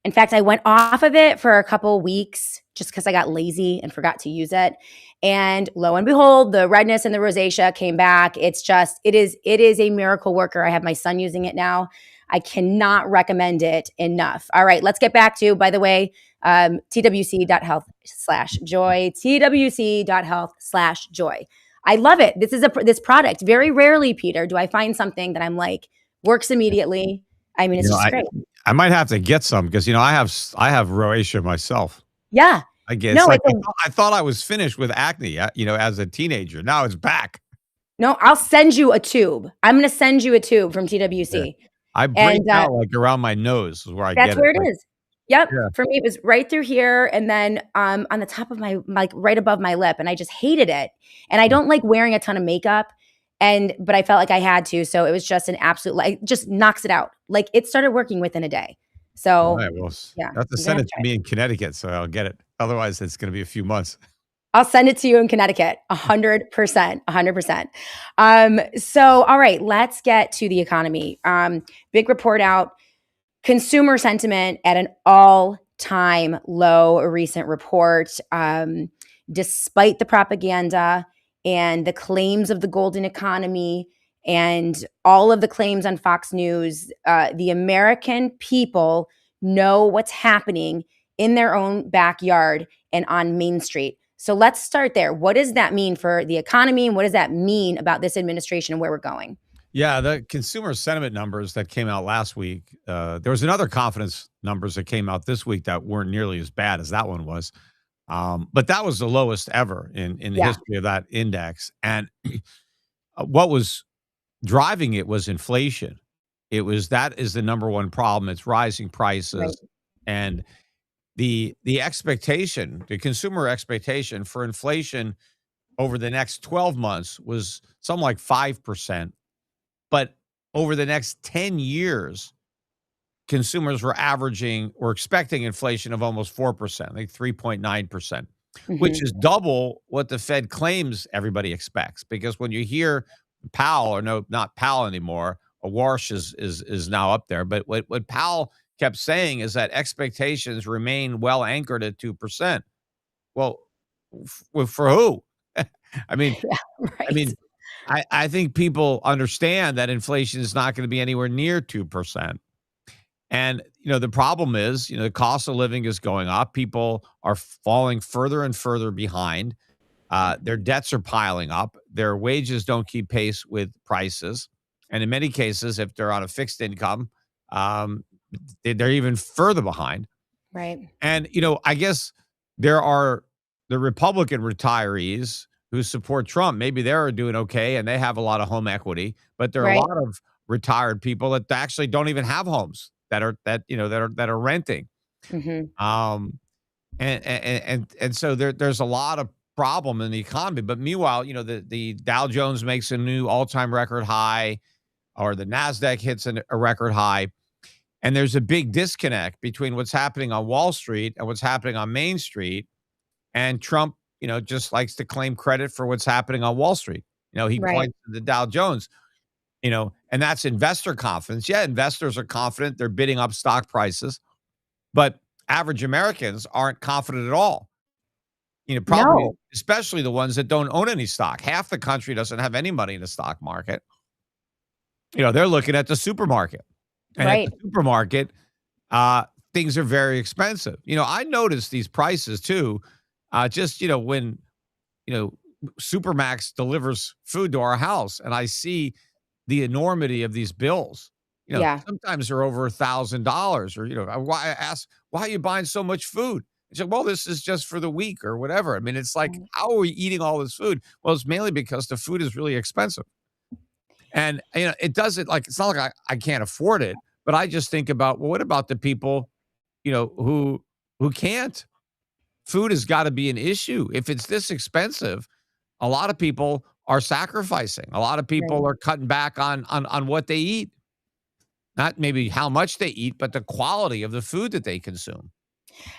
Speaker 1: In fact, I went off of it for a couple weeks just because I got lazy and forgot to use it. And lo and behold, the redness and the rosacea came back. It is a miracle worker. I have my son using it now. I cannot recommend it enough. All right, let's get back to, by the way, twc.health/joy, twc.health/joy. I love it. This product. Very rarely, Peter, do I find something that I'm like, works immediately. I mean, it's just great.
Speaker 2: I might have to get some because, I have rosacea myself.
Speaker 1: Yeah.
Speaker 2: I guess. No, I thought I was finished with acne, as a teenager. Now it's back.
Speaker 1: No, I'll send you a tube. I'm going to send you a tube from TWC.
Speaker 2: Yeah. I break out like around my nose is where I get it.
Speaker 1: That's where it is. Yep. Yeah. For me, it was right through here and then on the top of my, like right above my lip. And I just hated it. And I don't like wearing a ton of makeup. But I felt like I had to. So it was just an absolute, like, just knocks it out. Like it started working within a day. So
Speaker 2: all right, well, yeah, you have to send it to me in Connecticut. So I'll get it. Otherwise, it's going to be a few months.
Speaker 1: I'll send it to you in Connecticut. 100%. So, all right, let's get to the economy. Big report out. Consumer sentiment at an all-time low, a recent report. Despite the propaganda and the claims of the golden economy and all of the claims on Fox News, the American people know what's happening in their own backyard and on Main Street. So let's start there. What does that mean for the economy, and what does that mean about this administration and where we're going?
Speaker 2: Yeah, the consumer sentiment numbers that came out last week, there was another confidence numbers that came out this week that weren't nearly as bad as that one was. But that was the lowest ever in the history of that index. And what was driving it was inflation. That is the number one problem. It's rising prices. Right. And the expectation, the consumer expectation for inflation over the next 12 months was something like 5%. But over the next 10 years, consumers were expecting inflation of almost 4%, like 3.9%, which is double what the Fed claims everybody expects. Because when you hear Powell, or no, not Powell anymore, Warsh is now up there. But what Powell kept saying is that expectations remain well anchored at 2%. Well, for who? I mean, right. I think people understand that inflation is not going to be anywhere near 2%. And, the problem is, the cost of living is going up. People are falling further and further behind. Their debts are piling up. Their wages don't keep pace with prices. And in many cases, if they're on a fixed income, um, they're even further behind.
Speaker 1: Right.
Speaker 2: And, I guess there are the Republican retirees who support Trump. Maybe they're doing okay and they have a lot of home equity, but there are a
Speaker 1: Right.
Speaker 2: lot of retired people that actually don't even have homes that are renting.
Speaker 1: Hmm.
Speaker 2: Um, and so there's a lot of problem in the economy. But meanwhile, the Dow Jones makes a new all-time record high, or the Nasdaq hits a record high. And there's a big disconnect between what's happening on Wall Street and what's happening on Main Street. And Trump, just likes to claim credit for what's happening on Wall Street. He
Speaker 1: Right.
Speaker 2: points to the Dow Jones, and that's investor confidence. Yeah, investors are confident. They're bidding up stock prices, but average Americans aren't confident at all. Probably,
Speaker 1: No.
Speaker 2: especially the ones that don't own any stock. Half the country doesn't have any money in the stock market. They're looking at the supermarket. And at
Speaker 1: Right.
Speaker 2: the supermarket, uh, things are very expensive. I noticed these prices too. Just when you know Supermax delivers food to our house, and I see the enormity of these bills.
Speaker 1: Yeah.
Speaker 2: Sometimes they're over $1,000, or why I ask, why are you buying so much food? It's like, well, this is just for the week or whatever. I mean, it's like,
Speaker 1: Right.
Speaker 2: how are we eating all this food? Well, it's mainly because the food is really expensive. And it doesn't, like, it's not like I can't afford it, but I just think about, well, what about the people, who can't? Food has got to be an issue. If it's this expensive, a lot of people are sacrificing. A lot of
Speaker 1: Right.
Speaker 2: people are cutting back on what they eat. Not maybe how much they eat, but the quality of the food that they consume,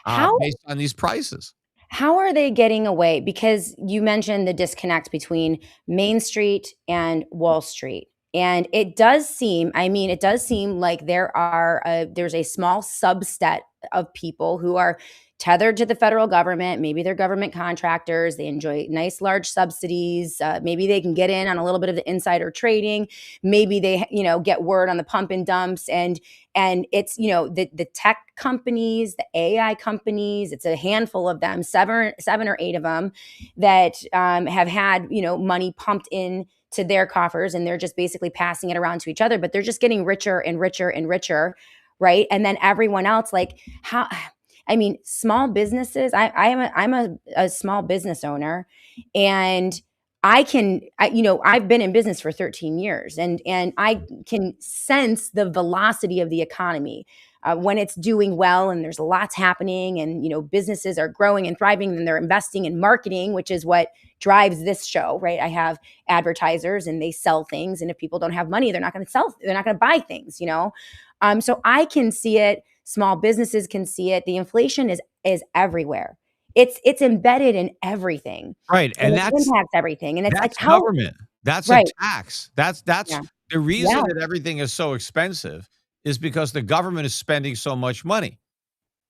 Speaker 1: How
Speaker 2: based on these prices.
Speaker 1: How are they getting away? Because you mentioned the disconnect between Main Street and Wall Street. And it does seem, I mean, it does seem like there's a small subset of people who are tethered to the federal government. Maybe they're government contractors. They enjoy nice large subsidies. Maybe they can get in on a little bit of the insider trading. Maybe they, get word on the pump and dumps, and it's the tech companies, the AI companies. It's a handful of them, seven or eight of them, that have had money pumped in to their coffers, and they're just basically passing it around to each other. But they're just getting richer and richer and richer, right? And then everyone else, like, how? I mean, small businesses. I'm a small business owner, and I've been in business for 13 years, and I can sense the velocity of the economy when it's doing well and there's lots happening, and businesses are growing and thriving, and they're investing in marketing, which is what drives this show, right? I have advertisers and they sell things, and if people don't have money, they're not going to sell. They're not going to buy things, So I can see it. Small businesses can see it. The inflation is everywhere. It's embedded in everything,
Speaker 2: Right,
Speaker 1: and
Speaker 2: and
Speaker 1: it impacts everything. And it's like,
Speaker 2: that's
Speaker 1: how?
Speaker 2: government. That's a
Speaker 1: Right.
Speaker 2: tax. That's
Speaker 1: Yeah.
Speaker 2: the
Speaker 1: Yeah.
Speaker 2: reason that everything is so expensive is because the government is spending so much money.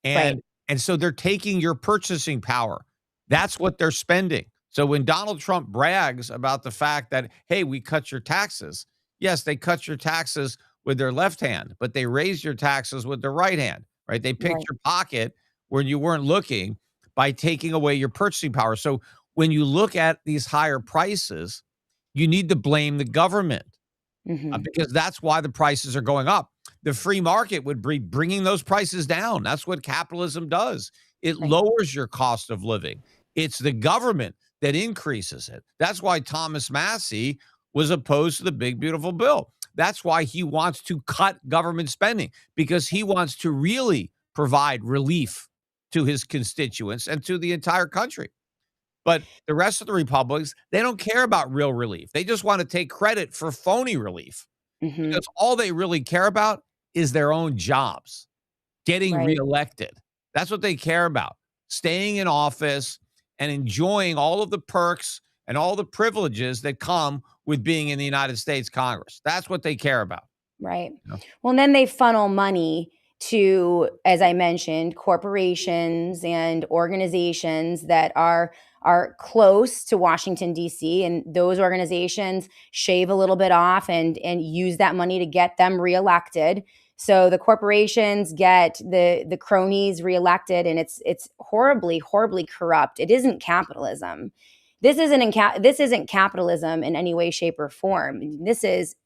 Speaker 1: Right.
Speaker 2: And so they're taking your purchasing power. That's what they're spending. So when Donald Trump brags about the fact that, hey, we cut your taxes, yes, they cut your taxes with their left hand, but they raised your taxes with their right hand, right? They picked
Speaker 1: Right.
Speaker 2: your pocket when you weren't looking by taking away your purchasing power. So when you look at these higher prices, you need to blame the government,
Speaker 1: Mhm.
Speaker 2: because that's why the prices are going up. The free market would be bringing those prices down. That's what capitalism does. It
Speaker 1: Right.
Speaker 2: lowers your cost of living. It's the government that increases it. That's why Thomas Massey was opposed to the big beautiful bill. That's why he wants to cut government spending, because he wants to really provide relief to his constituents and to the entire country. But the rest of the Republicans, they don't care about real relief. They just want to take credit for phony relief,
Speaker 1: Mhm.
Speaker 2: because all they really care about is their own jobs, getting
Speaker 1: Right.
Speaker 2: reelected. That's what they care about, staying in office and enjoying all of the perks and all the privileges that come with being in the United States Congress. That's what they care about.
Speaker 1: Right.
Speaker 2: You know?
Speaker 1: Well, and then they funnel money to, as I mentioned, corporations and organizations that are close to Washington D.C., and those organizations shave a little bit off and use that money to get them reelected. So the corporations get the cronies reelected, and it's horribly, horribly corrupt. It isn't capitalism. This isn't capitalism in any way, shape, or form. This is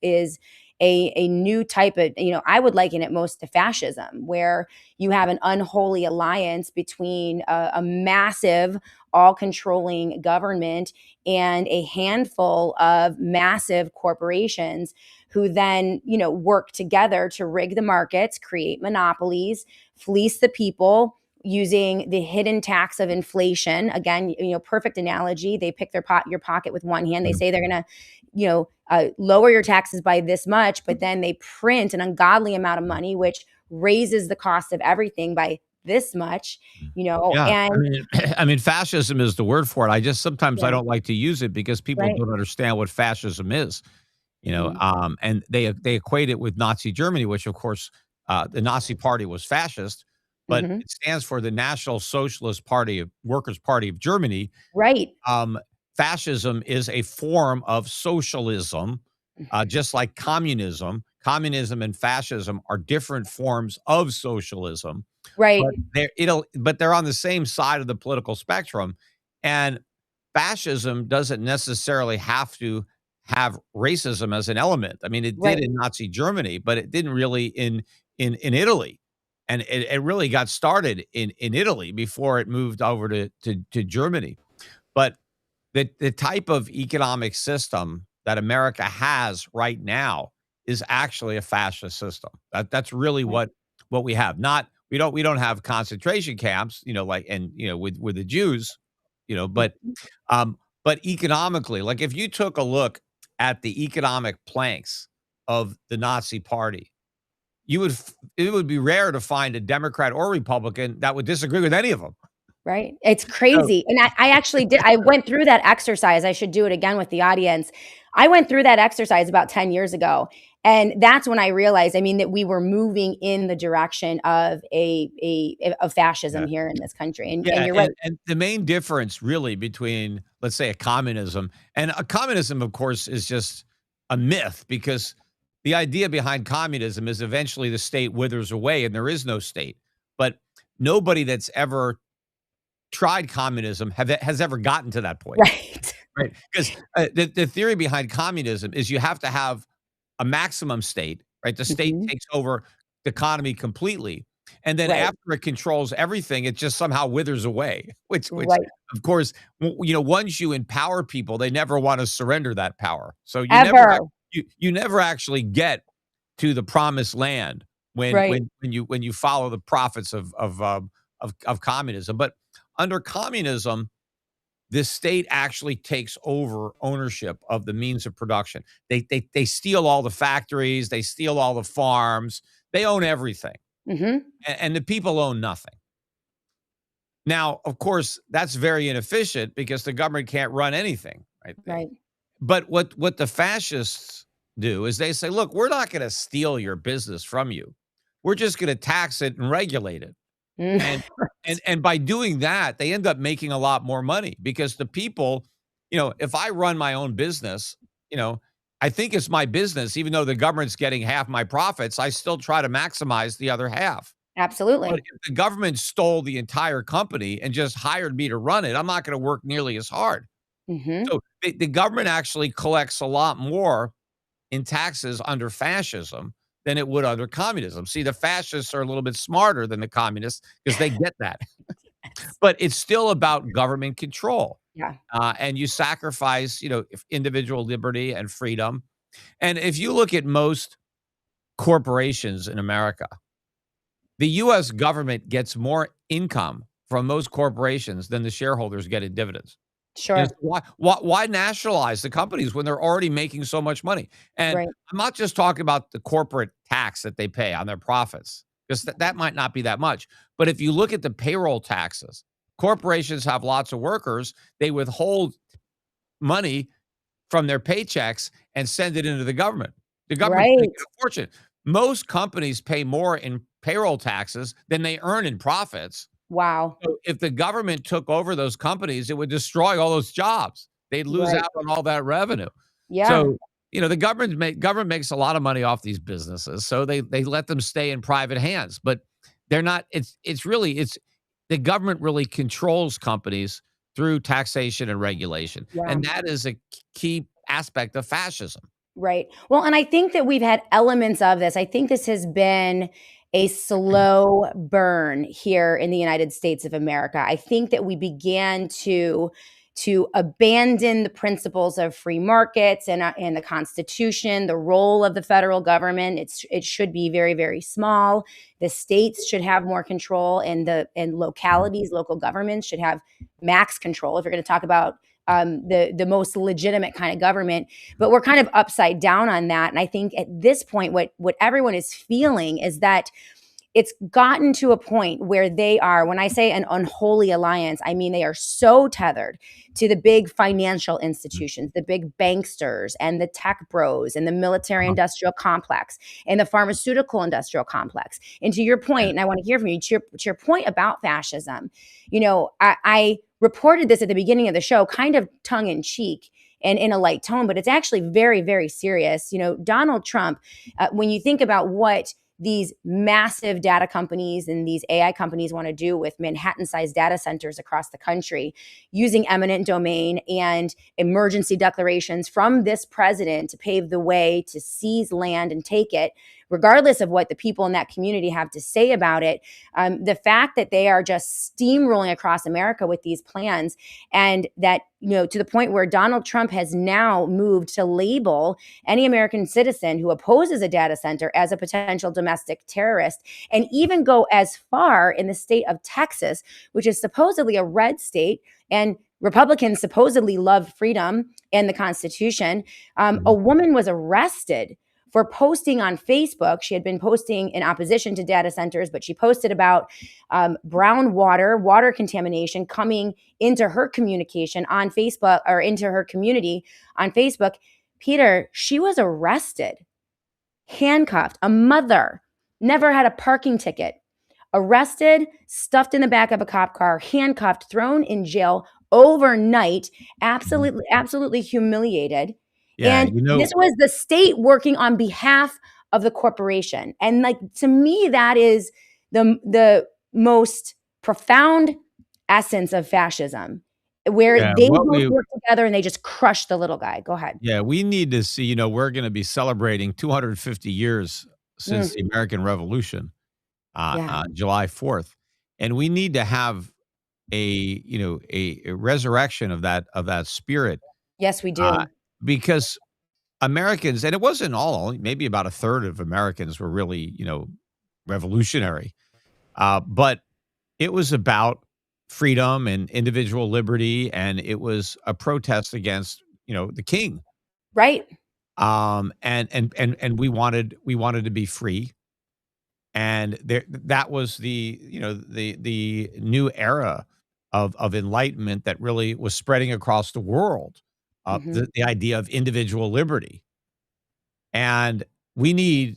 Speaker 1: a new type of, I would liken it most to fascism, where you have an unholy alliance between a massive, all-controlling government and a handful of massive corporations who then, work together to rig the markets, create monopolies, fleece the people using the hidden tax of inflation. Again, perfect analogy. They pick your pocket with one hand. They say they're going to, lower your taxes by this much, but then they print an ungodly amount of money, which raises the cost of everything by this much,
Speaker 2: Yeah,
Speaker 1: and
Speaker 2: I mean, fascism is the word for it. I just sometimes I
Speaker 1: yeah,
Speaker 2: don't like to use it because people
Speaker 1: right.
Speaker 2: don't understand what fascism is.
Speaker 1: Mhm.
Speaker 2: And they equate it with Nazi Germany, which of course the Nazi Party was fascist, but
Speaker 1: Mhm.
Speaker 2: it stands for the National Socialist Party of Workers' Party of Germany.
Speaker 1: Right.
Speaker 2: Um, Fascism is a form of socialism,
Speaker 1: Mhm.
Speaker 2: just like communism. Communism and fascism are different forms of socialism,
Speaker 1: Right.
Speaker 2: but they're on the same side of the political spectrum. And fascism doesn't necessarily have to have racism as an element. I mean, it did
Speaker 1: Right.
Speaker 2: in Nazi Germany, but it didn't really in Italy. And it really got started in Italy before it moved over to Germany. But the type of economic system that America has right now is actually a fascist system. That's really
Speaker 1: Right.
Speaker 2: what we have. Not we don't have concentration camps, like and with the Jews, you know, but
Speaker 1: Mhm.
Speaker 2: um but economically, like if you took a look at the economic planks of the Nazi party, it would be rare to find a Democrat or Republican that would disagree with any of them.
Speaker 1: Right. It's
Speaker 2: So,
Speaker 1: crazy. And I actually did. I went through that exercise. I should do it again with the audience. I went through that exercise about 10 years ago. And that's when I realized, that we were moving in the direction of of fascism
Speaker 2: yeah.
Speaker 1: here in this country. And
Speaker 2: Yeah,
Speaker 1: you're right.
Speaker 2: and the main difference really between, let's say, a communism and a communism, of course, is just a myth because the idea behind communism is eventually the state withers away and there is no state. But nobody that's ever tried communism has ever gotten to that point,
Speaker 1: Right.
Speaker 2: right? Because the theory behind communism is you have to have a maximum state, right? The state
Speaker 1: Mhm.
Speaker 2: takes over the economy completely. And then
Speaker 1: Right.
Speaker 2: after it controls everything, it just somehow withers away, which
Speaker 1: Right.
Speaker 2: of course, once you empower people, they never want to surrender that power. So
Speaker 1: Ever.
Speaker 2: you never actually get to the promised land
Speaker 1: Right.
Speaker 2: when you follow the profits of communism. But under communism, the state actually takes over ownership of the means of production. They steal all the factories, they steal all the farms, they own everything,
Speaker 1: Mhm.
Speaker 2: and the people own nothing. Now, of course, that's very inefficient because the government can't run anything, right?
Speaker 1: Right.
Speaker 2: But what the fascists do is they say, "Look, we're not going to steal your business from you. We're just going to tax it and regulate it."
Speaker 1: Mm.
Speaker 2: And and by doing that, they end up making a lot more money because the people, if I run my own business, you know, I think it's my business, even though the government's getting half my profits, I still try to maximize the other half. But
Speaker 1: Absolutely.
Speaker 2: if the government stole the entire company and just hired me to run it, I'm not going to work nearly as hard.
Speaker 1: Mhm.
Speaker 2: So the government actually collects a lot more in taxes under fascism than it would under communism. See, the fascists are a little bit smarter than the communists because they get that.
Speaker 1: Yes.
Speaker 2: But it's still about government control.
Speaker 1: Yeah.
Speaker 2: And you sacrifice, if individual liberty and freedom. And if you look at most corporations in America, the US government gets more income from most corporations than the shareholders get in dividends. So
Speaker 1: Sure.
Speaker 2: why nationalize the companies when they're already making so much money? And
Speaker 1: Right.
Speaker 2: I'm not just talking about the corporate tax that they pay on their profits, because that might not be that much. But if you look at the payroll taxes, corporations have lots of workers. They withhold money from their paychecks and send it into the government. The government's making
Speaker 1: Right.
Speaker 2: a fortune. Most companies pay more in payroll taxes than they earn in profits.
Speaker 1: Wow.
Speaker 2: So if the government took over those companies, it would destroy all those jobs. They'd lose
Speaker 1: Right.
Speaker 2: out on all that revenue.
Speaker 1: Yeah.
Speaker 2: So, the government makes a lot of money off these businesses, so they let them stay in private hands, but they're not. It's the government really controls companies through taxation and regulation,
Speaker 1: Yeah.
Speaker 2: and that is a key aspect of fascism.
Speaker 1: Right. Well, and I think that we've had elements of this. I think this has been a slow burn here in the United States of America. I think that we began to abandon the principles of free markets and the Constitution, the role of the federal government. It should be very, very small. The states should have more control, and localities, local governments should have max control. If you're going to talk about the most legitimate kind of government, but we're kind of upside down on that. And I think at this point, what everyone is feeling is that it's gotten to a point where they are, when I say an unholy alliance, I mean they are so tethered to the big financial institutions, the big banksters and the tech bros and the military industrial complex and the pharmaceutical industrial complex. And to your point, and I want to hear from you, to your point about fascism, I reported this at the beginning of the show, kind of tongue in cheek and in a light tone, but it's actually very, very serious. Donald Trump, when you think about what these massive data companies and these AI companies want to do with Manhattan-sized data centers across the country, using eminent domain and emergency declarations from this president to pave the way to seize land and take it, regardless of what the people in that community have to say about it. The fact that they are just steamrolling across America with these plans, and that, to the point where Donald Trump has now moved to label any American citizen who opposes a data center as a potential domestic terrorist, and even go as far in the state of Texas, which is supposedly a red state, and Republicans supposedly love freedom and the Constitution. A woman was arrested for posting on Facebook. She had been posting in opposition to data centers, but she posted about brown water contamination coming into her communication on Facebook, or into her community on Facebook. Peter, she was arrested, handcuffed. A mother, never had a parking ticket, arrested, stuffed in the back of a cop car, handcuffed, thrown in jail overnight, absolutely humiliated.
Speaker 2: Yeah,
Speaker 1: And this was the state working on behalf of the corporation. And to me, that is the most profound essence of fascism, where they both work together and they just crush the little guy. Go ahead.
Speaker 2: Yeah, we need to see, we're going to be celebrating 250 years since the American Revolution, July 4th. And we need to have a resurrection of that spirit.
Speaker 1: Yes, we do.
Speaker 2: Because Americans, and it wasn't all, maybe about a third of Americans were really, revolutionary. But it was about freedom and individual liberty, and it was a protest against, the king.
Speaker 1: Right.
Speaker 2: And we wanted to be free. And that was the new era of enlightenment that really was spreading across the world. The idea of individual liberty. And we need,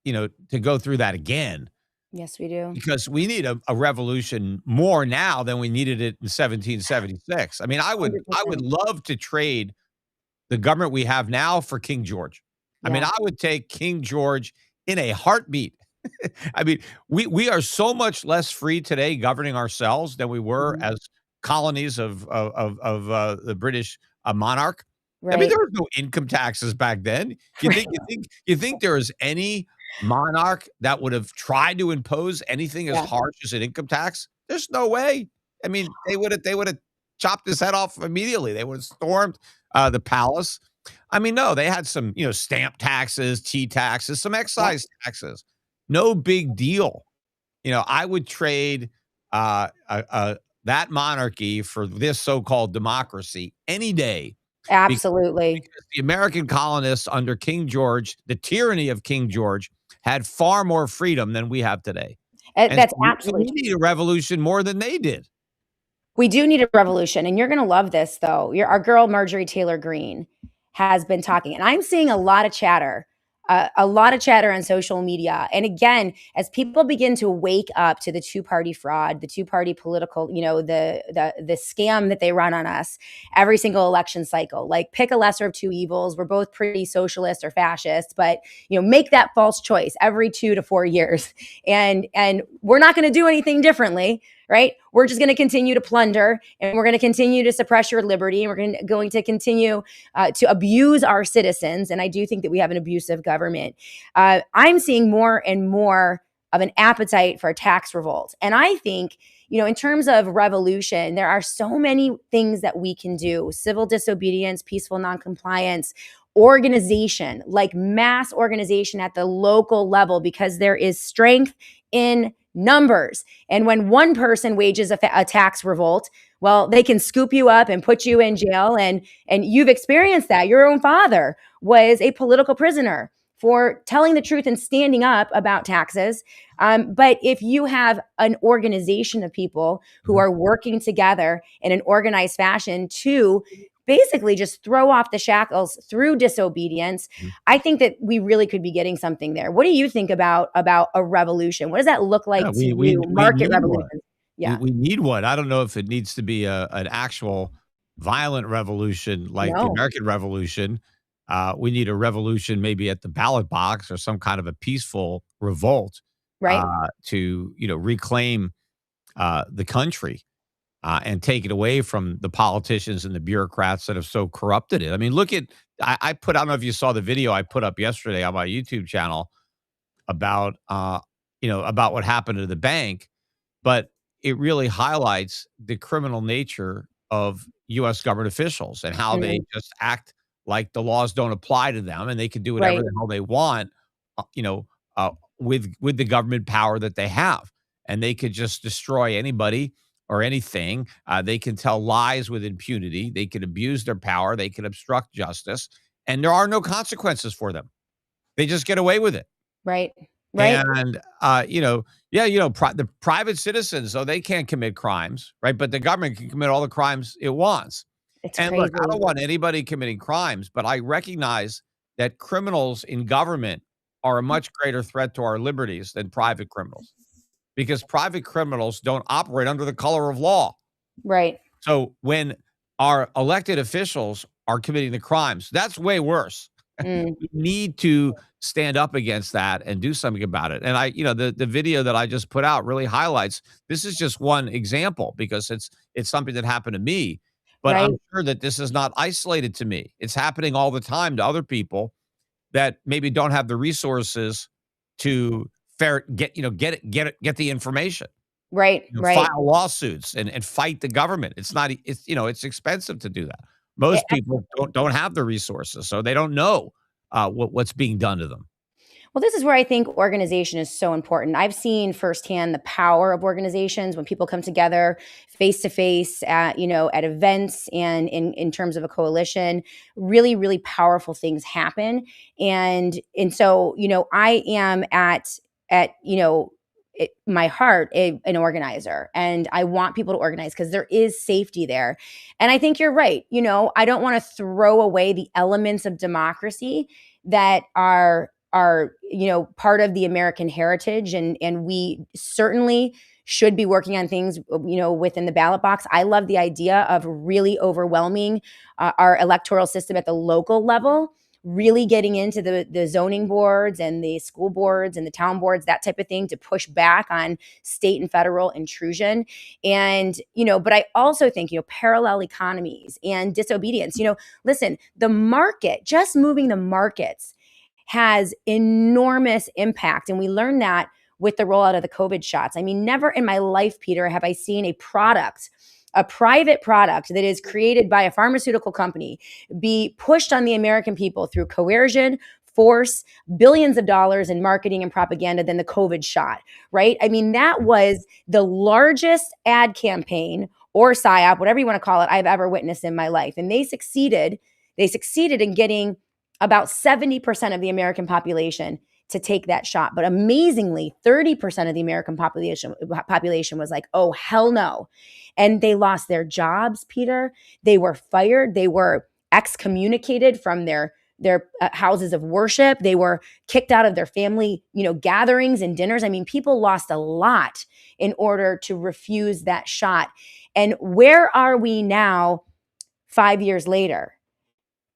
Speaker 2: to go through that again.
Speaker 1: Yes, we do.
Speaker 2: Because we need a revolution more now than we needed it in 1776. I mean, I would love to trade the government we have now for King George. I mean, I would take King George in a heartbeat. I mean, we are so much less free today governing ourselves than we were as colonies of the British monarch.
Speaker 1: Right.
Speaker 2: I mean, there were no income taxes back then. You think there was any monarch that would have tried to impose anything as harsh as an income tax? There's no way. I mean, they would have chopped his head off immediately. They would have stormed the palace. I mean, no, they had some, stamp taxes, tea taxes, some excise taxes. No big deal. I would trade that monarchy for this so-called democracy any day.
Speaker 1: Absolutely.
Speaker 2: Because the American colonists under King George, the tyranny of King George, had far more freedom than we have today.
Speaker 1: That's absolutely.
Speaker 2: We need a revolution more than they did.
Speaker 1: We do need a revolution. And you're going to love this, though. Our girl, Marjorie Taylor Greene, has been talking. And I'm seeing a lot of chatter a lot of chatter on social media. And again, as people begin to wake up to the two-party fraud, the two-party political, the scam that they run on us every single election cycle, like pick a lesser of two evils. We're both pretty socialist or fascist, but make that false choice every 2 to 4 years. And we're not going to do anything differently, right? We're just going to continue to plunder, and we're going to continue to suppress your liberty, and we're going to continue to abuse our citizens. And I do think that we have an abusive government. I'm seeing more and more of an appetite for a tax revolt. And I think, in terms of revolution, there are so many things that we can do: civil disobedience, peaceful noncompliance, organization, like mass organization at the local level, because there is strength in numbers. And when one person wages a tax revolt, well, they can scoop you up and put you in jail. And you've experienced that. Your own father was a political prisoner for telling the truth and standing up about taxes. But if you have an organization of people who are working together in an organized fashion to basically just throw off the shackles through disobedience, I think that we really could be getting something there. What do you think about a revolution? What does that look like to you? Market revolution. Yeah.
Speaker 2: We need one. I don't know if it needs to be an actual violent revolution like the American Revolution. We need a revolution maybe at the ballot box, or some kind of a peaceful revolt,
Speaker 1: right?
Speaker 2: To reclaim the country and take it away from the politicians and the bureaucrats that have so corrupted it. I mean, look at I don't know if you saw the video I put up yesterday on my YouTube channel about about what happened to the bank, but it really highlights the criminal nature of U.S. government officials and how they just act like the laws don't apply to them, and they can do whatever the hell they want, with the government power that they have, and they could just destroy anybody or anything. They can tell lies with impunity. They can abuse their power. They can obstruct justice, and there are no consequences for them. They just get away with it.
Speaker 1: Right. Right.
Speaker 2: And, the private citizens, so they can't commit crimes, right? But the government can commit all the crimes it wants.
Speaker 1: It's
Speaker 2: And
Speaker 1: crazy.
Speaker 2: look, I don't want anybody committing crimes, but I recognize that criminals in government are a much greater threat to our liberties than private criminals, because private criminals don't operate under the color of law.
Speaker 1: Right.
Speaker 2: So when our elected officials are committing the crimes, that's way worse. We need to stand up against that and do something about it. And the video that I just put out really highlights, this is just one example, because it's something that happened to me, but I'm sure that this is not isolated to me. It's happening all the time to other people that maybe don't have the resources to get the information.
Speaker 1: Right.
Speaker 2: File lawsuits and fight the government. It's expensive to do that. Most people don't have the resources, so they don't know what's being done to them.
Speaker 1: Well, this is where I think organization is so important. I've seen firsthand the power of organizations when people come together face to face at events and in terms of a coalition. Really, really powerful things happen. And so, I am at my heart an organizer, and I want people to organize because there is safety there. And I think you're right. I don't want to throw away the elements of democracy that are part of the American heritage, and we certainly should be working on things within the ballot box. I love the idea of really overwhelming our electoral system at the local level, really getting into the zoning boards and the school boards and the town boards, that type of thing, to push back on state and federal intrusion. And, but I also think, parallel economies and disobedience, listen, the market, just moving the markets has enormous impact. And we learned that with the rollout of the COVID shots. I mean, never in my life, Peter, have I seen a private product that is created by a pharmaceutical company be pushed on the American people through coercion, force, billions of dollars in marketing and propaganda than the COVID shot, right? I mean, that was the largest ad campaign or PSYOP, whatever you want to call it, I've ever witnessed in my life. And they succeeded in getting about 70% of the American population to take that shot. But amazingly, 30% of the American population was like, oh, hell no. And they lost their jobs, Peter. They were fired. They were excommunicated from their houses of worship. They were kicked out of their family, gatherings and dinners. I mean, people lost a lot in order to refuse that shot. And where are we now 5 years later?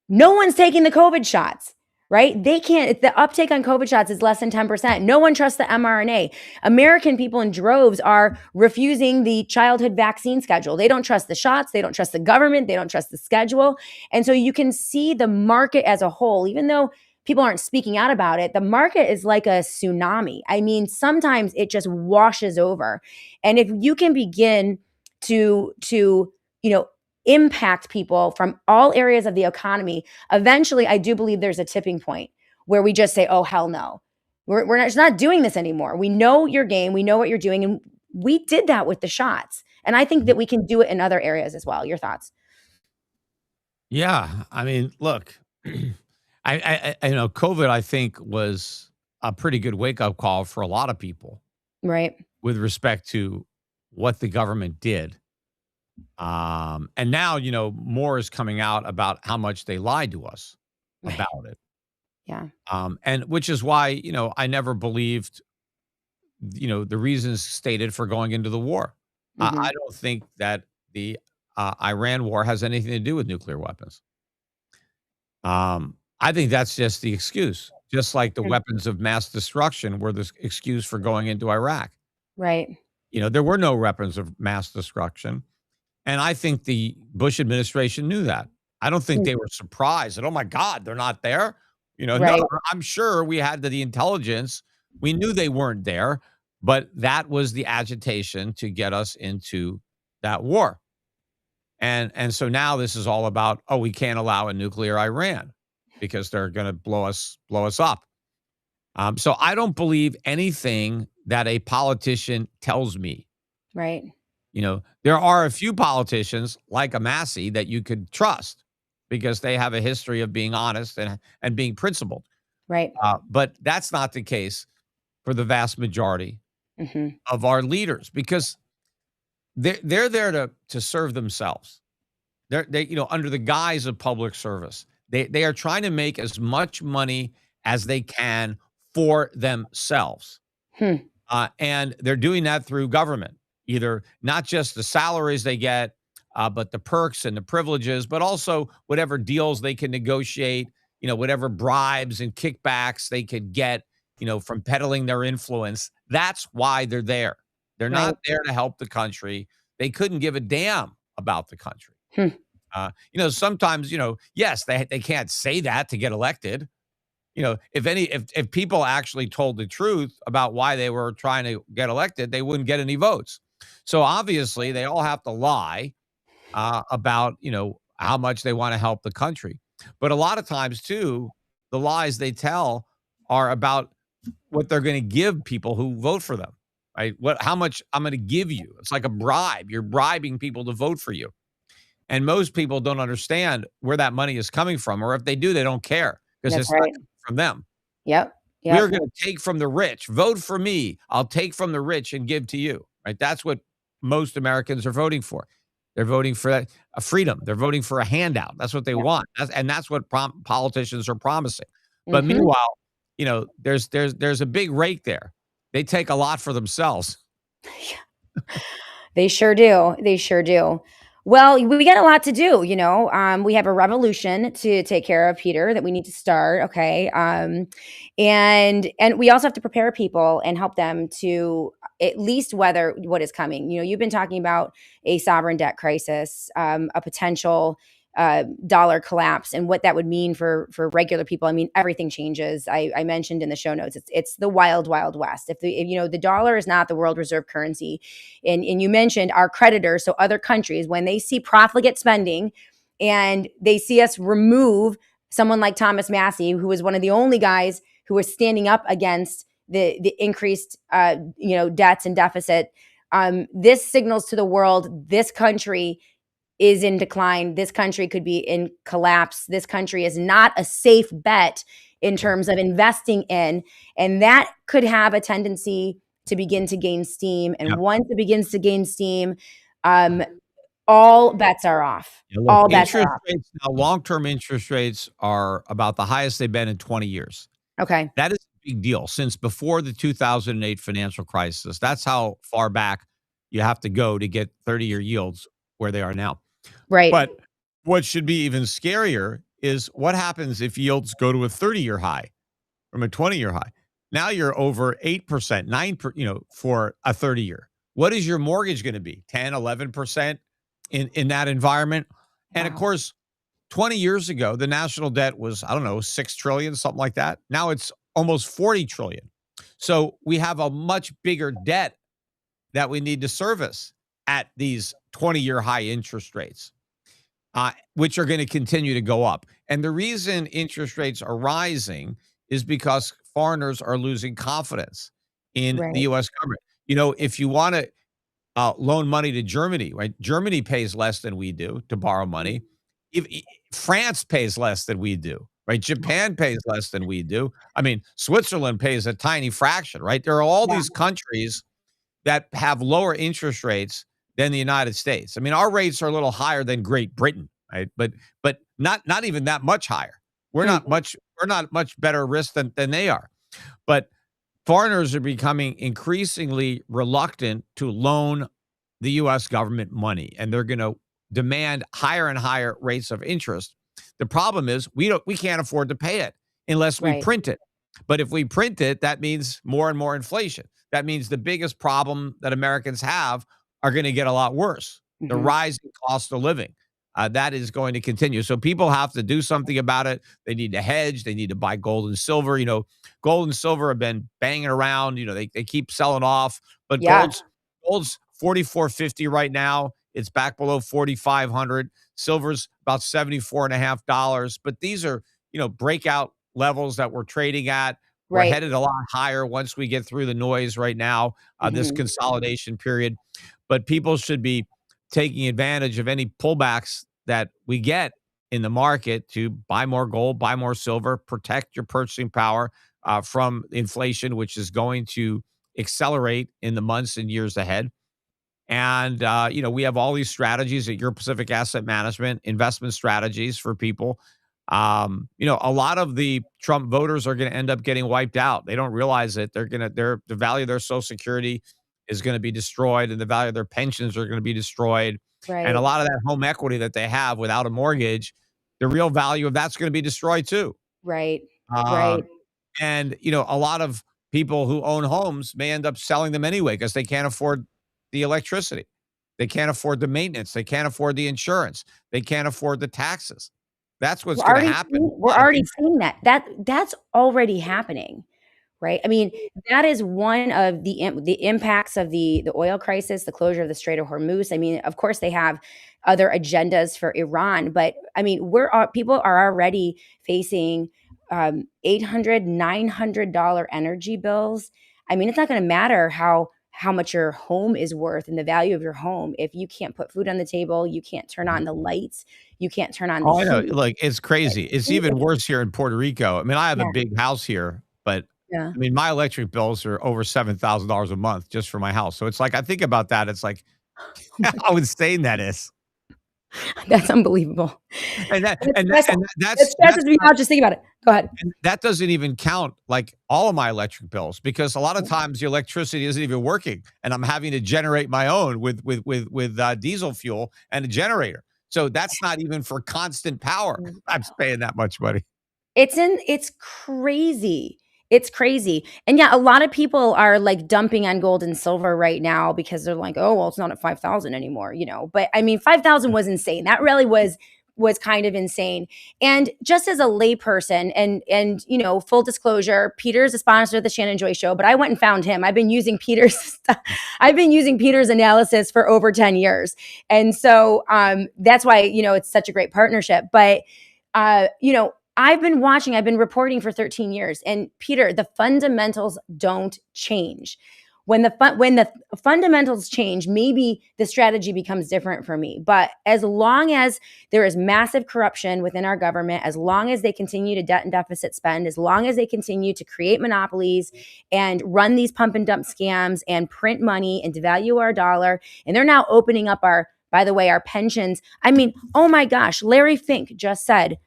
Speaker 1: No one's taking the COVID shots, right? They can't. The uptake on COVID shots is less than 10%. No one trusts the mRNA. American people in droves are refusing the childhood vaccine schedule. They don't trust the shots. They don't trust the government. They don't trust the schedule. And so you can see the market as a whole, even though people aren't speaking out about it, the market is like a tsunami. I mean, sometimes it just washes over. And if you can begin to impact people from all areas of the economy, eventually I do believe there's a tipping point where we just say, oh, hell no. We're not doing this anymore. We know your game. We know what you're doing. And we did that with the shots. And I think that we can do it in other areas as well. Your thoughts?
Speaker 2: Yeah. I mean, look, I COVID, I think, was a pretty good wake-up call for a lot of people
Speaker 1: Right.
Speaker 2: with respect to what the government did. And now, more is coming out about how much they lied to us
Speaker 1: Right.
Speaker 2: about it.
Speaker 1: Yeah.
Speaker 2: And which is why, I never believed, the reasons stated for going into the war.
Speaker 1: Mhm.
Speaker 2: I don't think that the Iran war has anything to do with nuclear weapons. I think that's just the excuse, just like the
Speaker 1: Mm.
Speaker 2: weapons of mass destruction were the excuse for going into Iraq.
Speaker 1: Right.
Speaker 2: There were no weapons of mass destruction. And I think the Bush administration knew that. I don't think
Speaker 1: Mm.
Speaker 2: they were surprised that, oh my God, they're not there. No,
Speaker 1: Right.
Speaker 2: I'm sure we had the intelligence. We knew they weren't there, but that was the agitation to get us into that war. And so now this is all about, oh, we can't allow a nuclear Iran because they're going to blow us up. So I don't believe anything that a politician tells me.
Speaker 1: Right.
Speaker 2: There are a few politicians like a Massey that you could trust because they have a history of being honest and being principled.
Speaker 1: Right.
Speaker 2: But that's not the case for the vast majority
Speaker 1: Mhm.
Speaker 2: of our leaders because they're there to serve themselves. They under the guise of public service. They are trying to make as much money as they can for themselves.
Speaker 1: Hmm.
Speaker 2: And they're doing that through government, either not just the salaries they get, but the perks and the privileges, but also whatever deals they can negotiate, whatever bribes and kickbacks they could get, from peddling their influence. That's why they're there. They're
Speaker 1: Right.
Speaker 2: not there to help the country. They couldn't give a damn about the country.
Speaker 1: Hmm.
Speaker 2: Sometimes, yes, they can't say that to get elected. If people actually told the truth about why they were trying to get elected, they wouldn't get any votes. So obviously they all have to lie about, how much they want to help the country. But a lot of times too, the lies they tell are about what they're going to give people who vote for them, right? How much I'm going to give you. It's like a bribe. You're bribing people to vote for you. And most people don't understand where that money is coming from, or if they do, they don't care because
Speaker 1: That's
Speaker 2: it's not
Speaker 1: right.
Speaker 2: coming from them.
Speaker 1: Yep.
Speaker 2: We're
Speaker 1: Yep.
Speaker 2: going to take from the rich. Vote for me. I'll take from the rich and give to you. Right? That's what most Americans are voting for. They're voting for a freedom. They're voting for a handout. That's what they
Speaker 1: Yep.
Speaker 2: want. That's what politicians are promising. But
Speaker 1: Mhm.
Speaker 2: meanwhile, there's a big rake there. They take a lot for themselves.
Speaker 1: They sure do. They sure do. Well, we got a lot to do, we have a revolution to take care of, Peter, that we need to start. Okay. And we also have to prepare people and help them to at least weather what is coming. You've been talking about a sovereign debt crisis, a potential dollar collapse, and what that would mean for regular people. I mean, everything changes. I mentioned in the show notes, it's the wild, wild west. If the dollar is not the world reserve currency, and you mentioned our creditors, so other countries, when they see profligate spending and they see us remove someone like Thomas Massey, who was one of the only guys who was standing up against the increased debts and deficit, this signals to the world this country is in decline. This country could be in collapse. This country is not a safe bet in terms of investing in. And that could have a tendency to begin to gain steam. And
Speaker 2: Yep.
Speaker 1: once it begins to gain steam, all bets are off.
Speaker 2: Yeah, look,
Speaker 1: All bets are
Speaker 2: interest
Speaker 1: off.
Speaker 2: rates now, long-term interest rates are about the highest they've been in 20 years.
Speaker 1: Okay.
Speaker 2: That is a big deal since before the 2008 financial crisis. That's how far back you have to go to get 30-year yields where they are now.
Speaker 1: Right.
Speaker 2: But what should be even scarier is what happens if yields go to a 30-year high from a 20-year high. Now you're over 8%, 9%, for a 30-year. What is your mortgage going to be? 10, 11% in that environment? And of
Speaker 1: Wow.
Speaker 2: course, 20 years ago, the national debt was, I don't know, 6 trillion, something like that. Now it's almost 40 trillion. So we have a much bigger debt that we need to service at these 20-year high interest rates, which are going to continue to go up. And the reason interest rates are rising is because foreigners are losing confidence in the
Speaker 1: Right.
Speaker 2: U.S. government. If you want to loan money to Germany, right? Germany pays less than we do to borrow money. If France pays less than we do, right? Japan pays less than we do. I mean, Switzerland pays a tiny fraction, right? There are all
Speaker 1: Yeah.
Speaker 2: these countries that have lower interest rates than the United States. I mean, our rates are a little higher than Great Britain, right? But not even that much higher. We're
Speaker 1: Hmm.
Speaker 2: not much better risk than they are. But foreigners are becoming increasingly reluctant to loan the U.S. government money, and they're going to demand higher and higher rates of interest. The problem is we can't afford to pay it unless we
Speaker 1: Right.
Speaker 2: print it. But if we print it, that means more and more inflation. That means the biggest problem that Americans have are going to get a lot worse. The
Speaker 1: Mhm.
Speaker 2: rising cost of living. That is going to continue. So people have to do something about it. They need to hedge. They need to buy gold and silver. Gold and silver have been banging around. They keep selling off, but
Speaker 1: Yeah.
Speaker 2: gold's 44.50 right now. It's back below 4,500. Silver's about $74.50. But these are, breakout levels that we're trading at. We're
Speaker 1: Right.
Speaker 2: headed a lot higher once we get through the noise right now, this
Speaker 1: Mhm.
Speaker 2: consolidation period. But people should be taking advantage of any pullbacks that we get in the market to buy more gold, buy more silver, protect your purchasing power from inflation, which is going to accelerate in the months and years ahead. And, we have all these strategies at Your Pacific Asset Management, investment strategies for people. A lot of the Trump voters are going to end up getting wiped out. They don't realize it. The value of their Social Security is going to be destroyed, and the value of their pensions are going to be destroyed. And a
Speaker 1: Right.
Speaker 2: lot of that home equity that they have without a mortgage, the real value of that's going to be destroyed too.
Speaker 1: Right. Right.
Speaker 2: Um, and, a lot of people who own homes may end up selling them anyway because they can't afford the electricity. They can't afford the maintenance. They can't afford the insurance. They can't afford the taxes. That's what's going to happen. A
Speaker 1: We're
Speaker 2: lot of
Speaker 1: already
Speaker 2: people.
Speaker 1: seeing that. That's already happening. Right? I mean, that is one of the impacts of the oil crisis, the closure of the Strait of Hormuz. I mean, of course, they have other agendas for Iran, but I mean, people are already facing $800, $900 energy bills. I mean, it's not going to matter how much your home is worth and the value of your home if you can't put food on the table, you can't turn on the lights, you can't turn on the
Speaker 2: Oh, I know.
Speaker 1: heat.
Speaker 2: Like, it's crazy. It's even
Speaker 1: It's,
Speaker 2: worse here in Puerto Rico. I mean, I have a
Speaker 1: yeah,
Speaker 2: big house here, but
Speaker 1: yeah.
Speaker 2: I mean, my electric bills are over $7,000 a month just for my house. So it's like, I think about that. It's like
Speaker 1: Oh my
Speaker 2: how insane that is.
Speaker 1: That's unbelievable.
Speaker 2: And that,
Speaker 1: It's
Speaker 2: and that,
Speaker 1: stressful.
Speaker 2: and
Speaker 1: It
Speaker 2: that's
Speaker 1: stresses me out just thinking about it. Go ahead.
Speaker 2: And that doesn't even count like all of my electric bills because a lot of times the electricity isn't even working, and I'm having to generate my own with diesel fuel and a generator. So that's not even for constant power. I'm paying that much money.
Speaker 1: It's crazy. It's crazy. And yeah, a lot of people are like dumping on gold and silver right now because they're like, "Oh, well, it's not at 5,000 anymore," you know. But I mean, 5,000 was insane. That really was kind of insane. And just as a layperson and full disclosure, Peter's a sponsor of the Shannon Joy Show, but I went and found him. I've been using Peter's stuff. I've been using Peter's analysis for over 10 years. And so that's why, it's such a great partnership. But I've been reporting for 13 years. And Peter, the fundamentals don't change. When the fundamentals change, maybe the strategy becomes different for me. But as long as there is massive corruption within our government, as long as they continue to debt and deficit spend, as long as they continue to create monopolies and run these pump and dump scams and print money and devalue our dollar, and they're now opening up our By the way, our pensions, I mean, oh my gosh, Larry Fink just said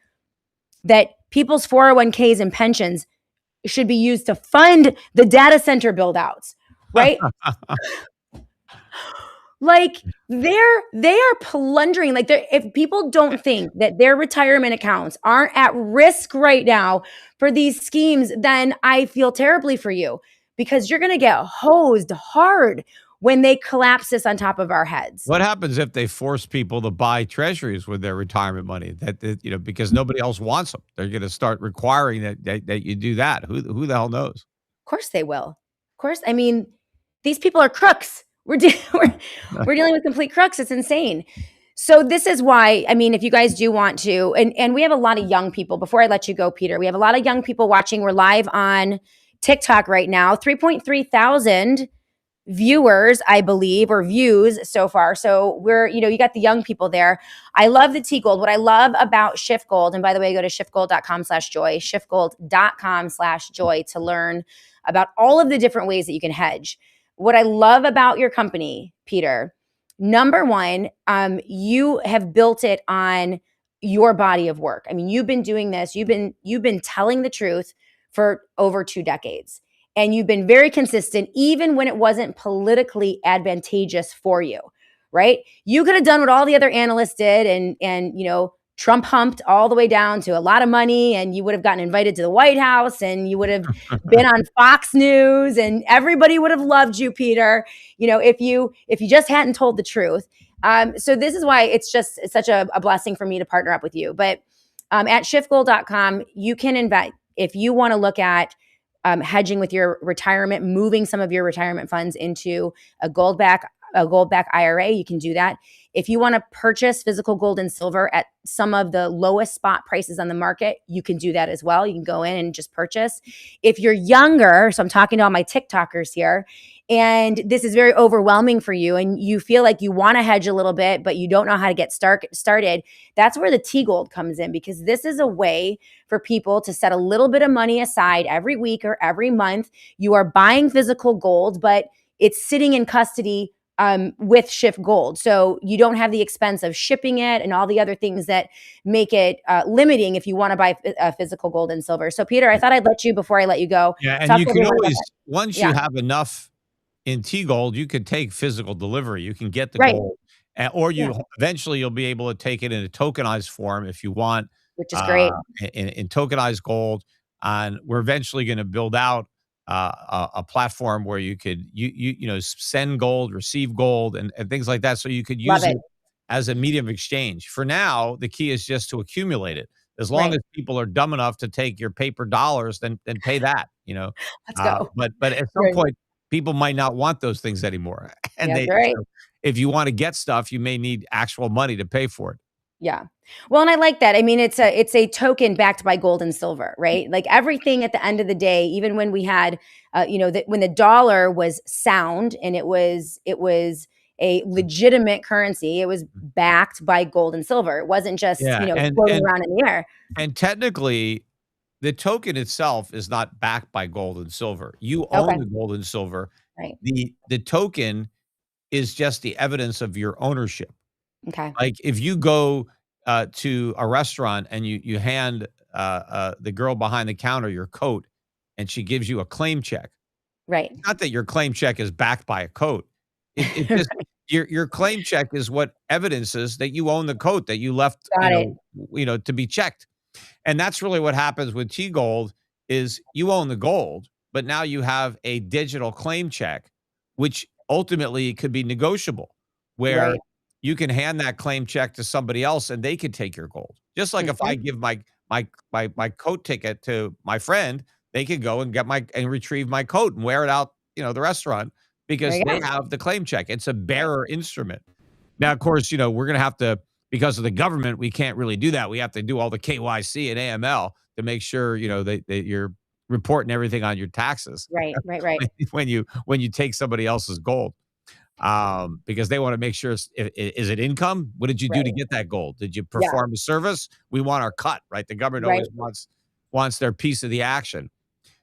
Speaker 1: that people's 401ks and pensions should be used to fund the data center build outs, right? Like they are plundering. Like if people don't think that their retirement accounts aren't at risk right now for these schemes, then I feel terribly for you, because you're going to get hosed hard when they collapse this on top of our heads.
Speaker 2: What happens if they force people to buy treasuries with their retirement money? That because nobody else wants them, they're going to start requiring that you do that. Who the hell knows?
Speaker 1: Of course they will. Of course. I mean, these people are crooks. We're dealing with complete crooks. It's insane. So this is why, I mean, if you guys do want to, and we have a lot of young people, before I let you go, Peter, we have a lot of young people watching. We're live on TikTok right now, 3.3 thousand viewers, I believe, or views so far. So you got the young people there. I love the T Gold. What I love about Schiff Gold, and by the way, go to schiffgold.com/joy, schiffgold.com/joy to learn about all of the different ways that you can hedge. What I love about your company, Peter, number one, you have built it on your body of work. I mean, you've been doing this. You've been telling the truth for over 2 decades. And you've been very consistent, even when it wasn't politically advantageous for you, right? You could have done what all the other analysts did and Trump humped all the way down to a lot of money, and you would have gotten invited to the White House, and you would have been on Fox News, and everybody would have loved you, Peter, if you just hadn't told the truth. So this is why it's such a blessing for me to partner up with you. But at schiffgold.com, you can invest if you want to look at hedging with your retirement, moving some of your retirement funds into a gold back IRA. You can do that. If you want to purchase physical gold and silver at some of the lowest spot prices on the market, you can do that as well. You can go in and just purchase. If you're younger, so I'm talking to all my TikTokers here, and this is very overwhelming for you, and you feel like you want to hedge a little bit, but you don't know how to get started, that's where the T Gold comes in, because this is a way for people to set a little bit of money aside every week or every month. You are buying physical gold, but it's sitting in custody with Schiff Gold. So you don't have the expense of shipping it and all the other things that make it limiting if you want to buy physical gold and silver. So Peter, I thought I'd let you, before I let you go.
Speaker 2: Yeah, and you can always, once you have enough in T Gold, you could take physical delivery. You can get the gold, or eventually you'll be able to take it in a tokenized form if you want,
Speaker 1: which is great,
Speaker 2: in tokenized gold. And we're eventually going to build out a platform where you could send gold, receive gold, and things like that. So you could use it as a medium of exchange. For now, the key is just to accumulate it. As long as people are dumb enough to take your paper dollars, then pay that.
Speaker 1: Let's go.
Speaker 2: But at some point, people might not want those things anymore. And so if you want to get stuff, you may need actual money to pay for it.
Speaker 1: Yeah. Well, and I like that. I mean, it's a token backed by gold and silver, right? Like everything at the end of the day, even when we had, when the dollar was sound and it was a legitimate currency, it was backed by gold and silver. It wasn't just, floating around in the air.
Speaker 2: And technically, the token itself is not backed by gold and silver. You own the gold and silver.
Speaker 1: Right.
Speaker 2: The token is just the evidence of your ownership.
Speaker 1: Okay.
Speaker 2: Like if you go to a restaurant and you hand the girl behind the counter your coat, and she gives you a claim check.
Speaker 1: Right.
Speaker 2: Not that your claim check is backed by a coat. It just your claim check is what evidences that you own the coat that you left to be checked. And that's really what happens with T Gold is you own the gold, but now you have a digital claim check, which ultimately could be negotiable, where you can hand that claim check to somebody else and they could take your gold. Just like if I give my coat ticket to my friend, they could go and retrieve my coat and wear it out, the restaurant, because they have the claim check. It's a bearer instrument. Now, of course, we're going to have to, because of the government, we can't really do that. We have to do all the KYC and AML to make sure, that you're reporting everything on your taxes.
Speaker 1: Right.
Speaker 2: when you take somebody else's gold. Because they want to make sure, is it income? What did you do to get that gold? Did you perform a service? We want our cut, right? The government always wants their piece of the action.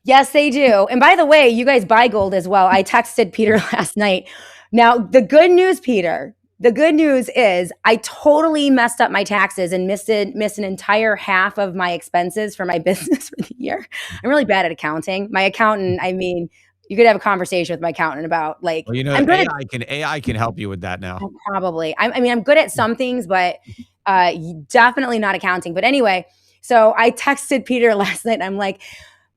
Speaker 1: Yes, they do. And by the way, you guys buy gold as well. I texted Peter last night. Now, the good news, Peter, The good news is I totally messed up my taxes and missed an entire half of my expenses for my business for the year. I'm really bad at accounting. My accountant, I mean, you could have a conversation with my accountant about like
Speaker 2: Well, you know,
Speaker 1: I'm good at
Speaker 2: AI can help you with that now.
Speaker 1: probably. I mean, I'm good at some things, but definitely not accounting. But anyway, so I texted Peter last night. And I'm like,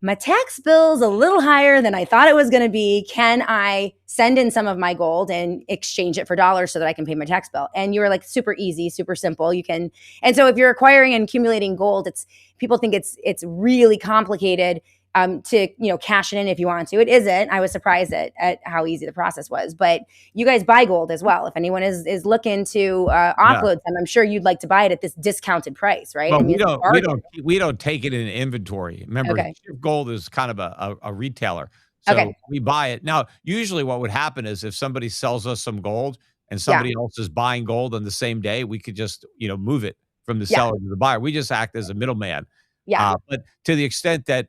Speaker 1: my tax bill's a little higher than I thought it was going to be. Can I send in some of my gold and exchange it for dollars so that I can pay my tax bill? And you were like, super easy, super simple. You can. And so if you're acquiring and accumulating gold, people think it's really complicated to cash it in if you want to. It isn't. I was surprised at how easy the process was. But you guys buy gold as well. If anyone is looking to offload some, I'm sure you'd like to buy it at this discounted price, right?
Speaker 2: Well,
Speaker 1: I mean,
Speaker 2: we don't take it in inventory. Remember,
Speaker 1: Okay.
Speaker 2: Schiff Gold is kind of a retailer, so
Speaker 1: Okay.
Speaker 2: we buy it. Now, usually, what would happen is if somebody sells us some gold and
Speaker 1: Yeah.
Speaker 2: somebody else is buying gold on the same day, we could just move it from the
Speaker 1: Yeah.
Speaker 2: seller to the buyer. We just act as a middleman.
Speaker 1: Yeah.
Speaker 2: But to the extent that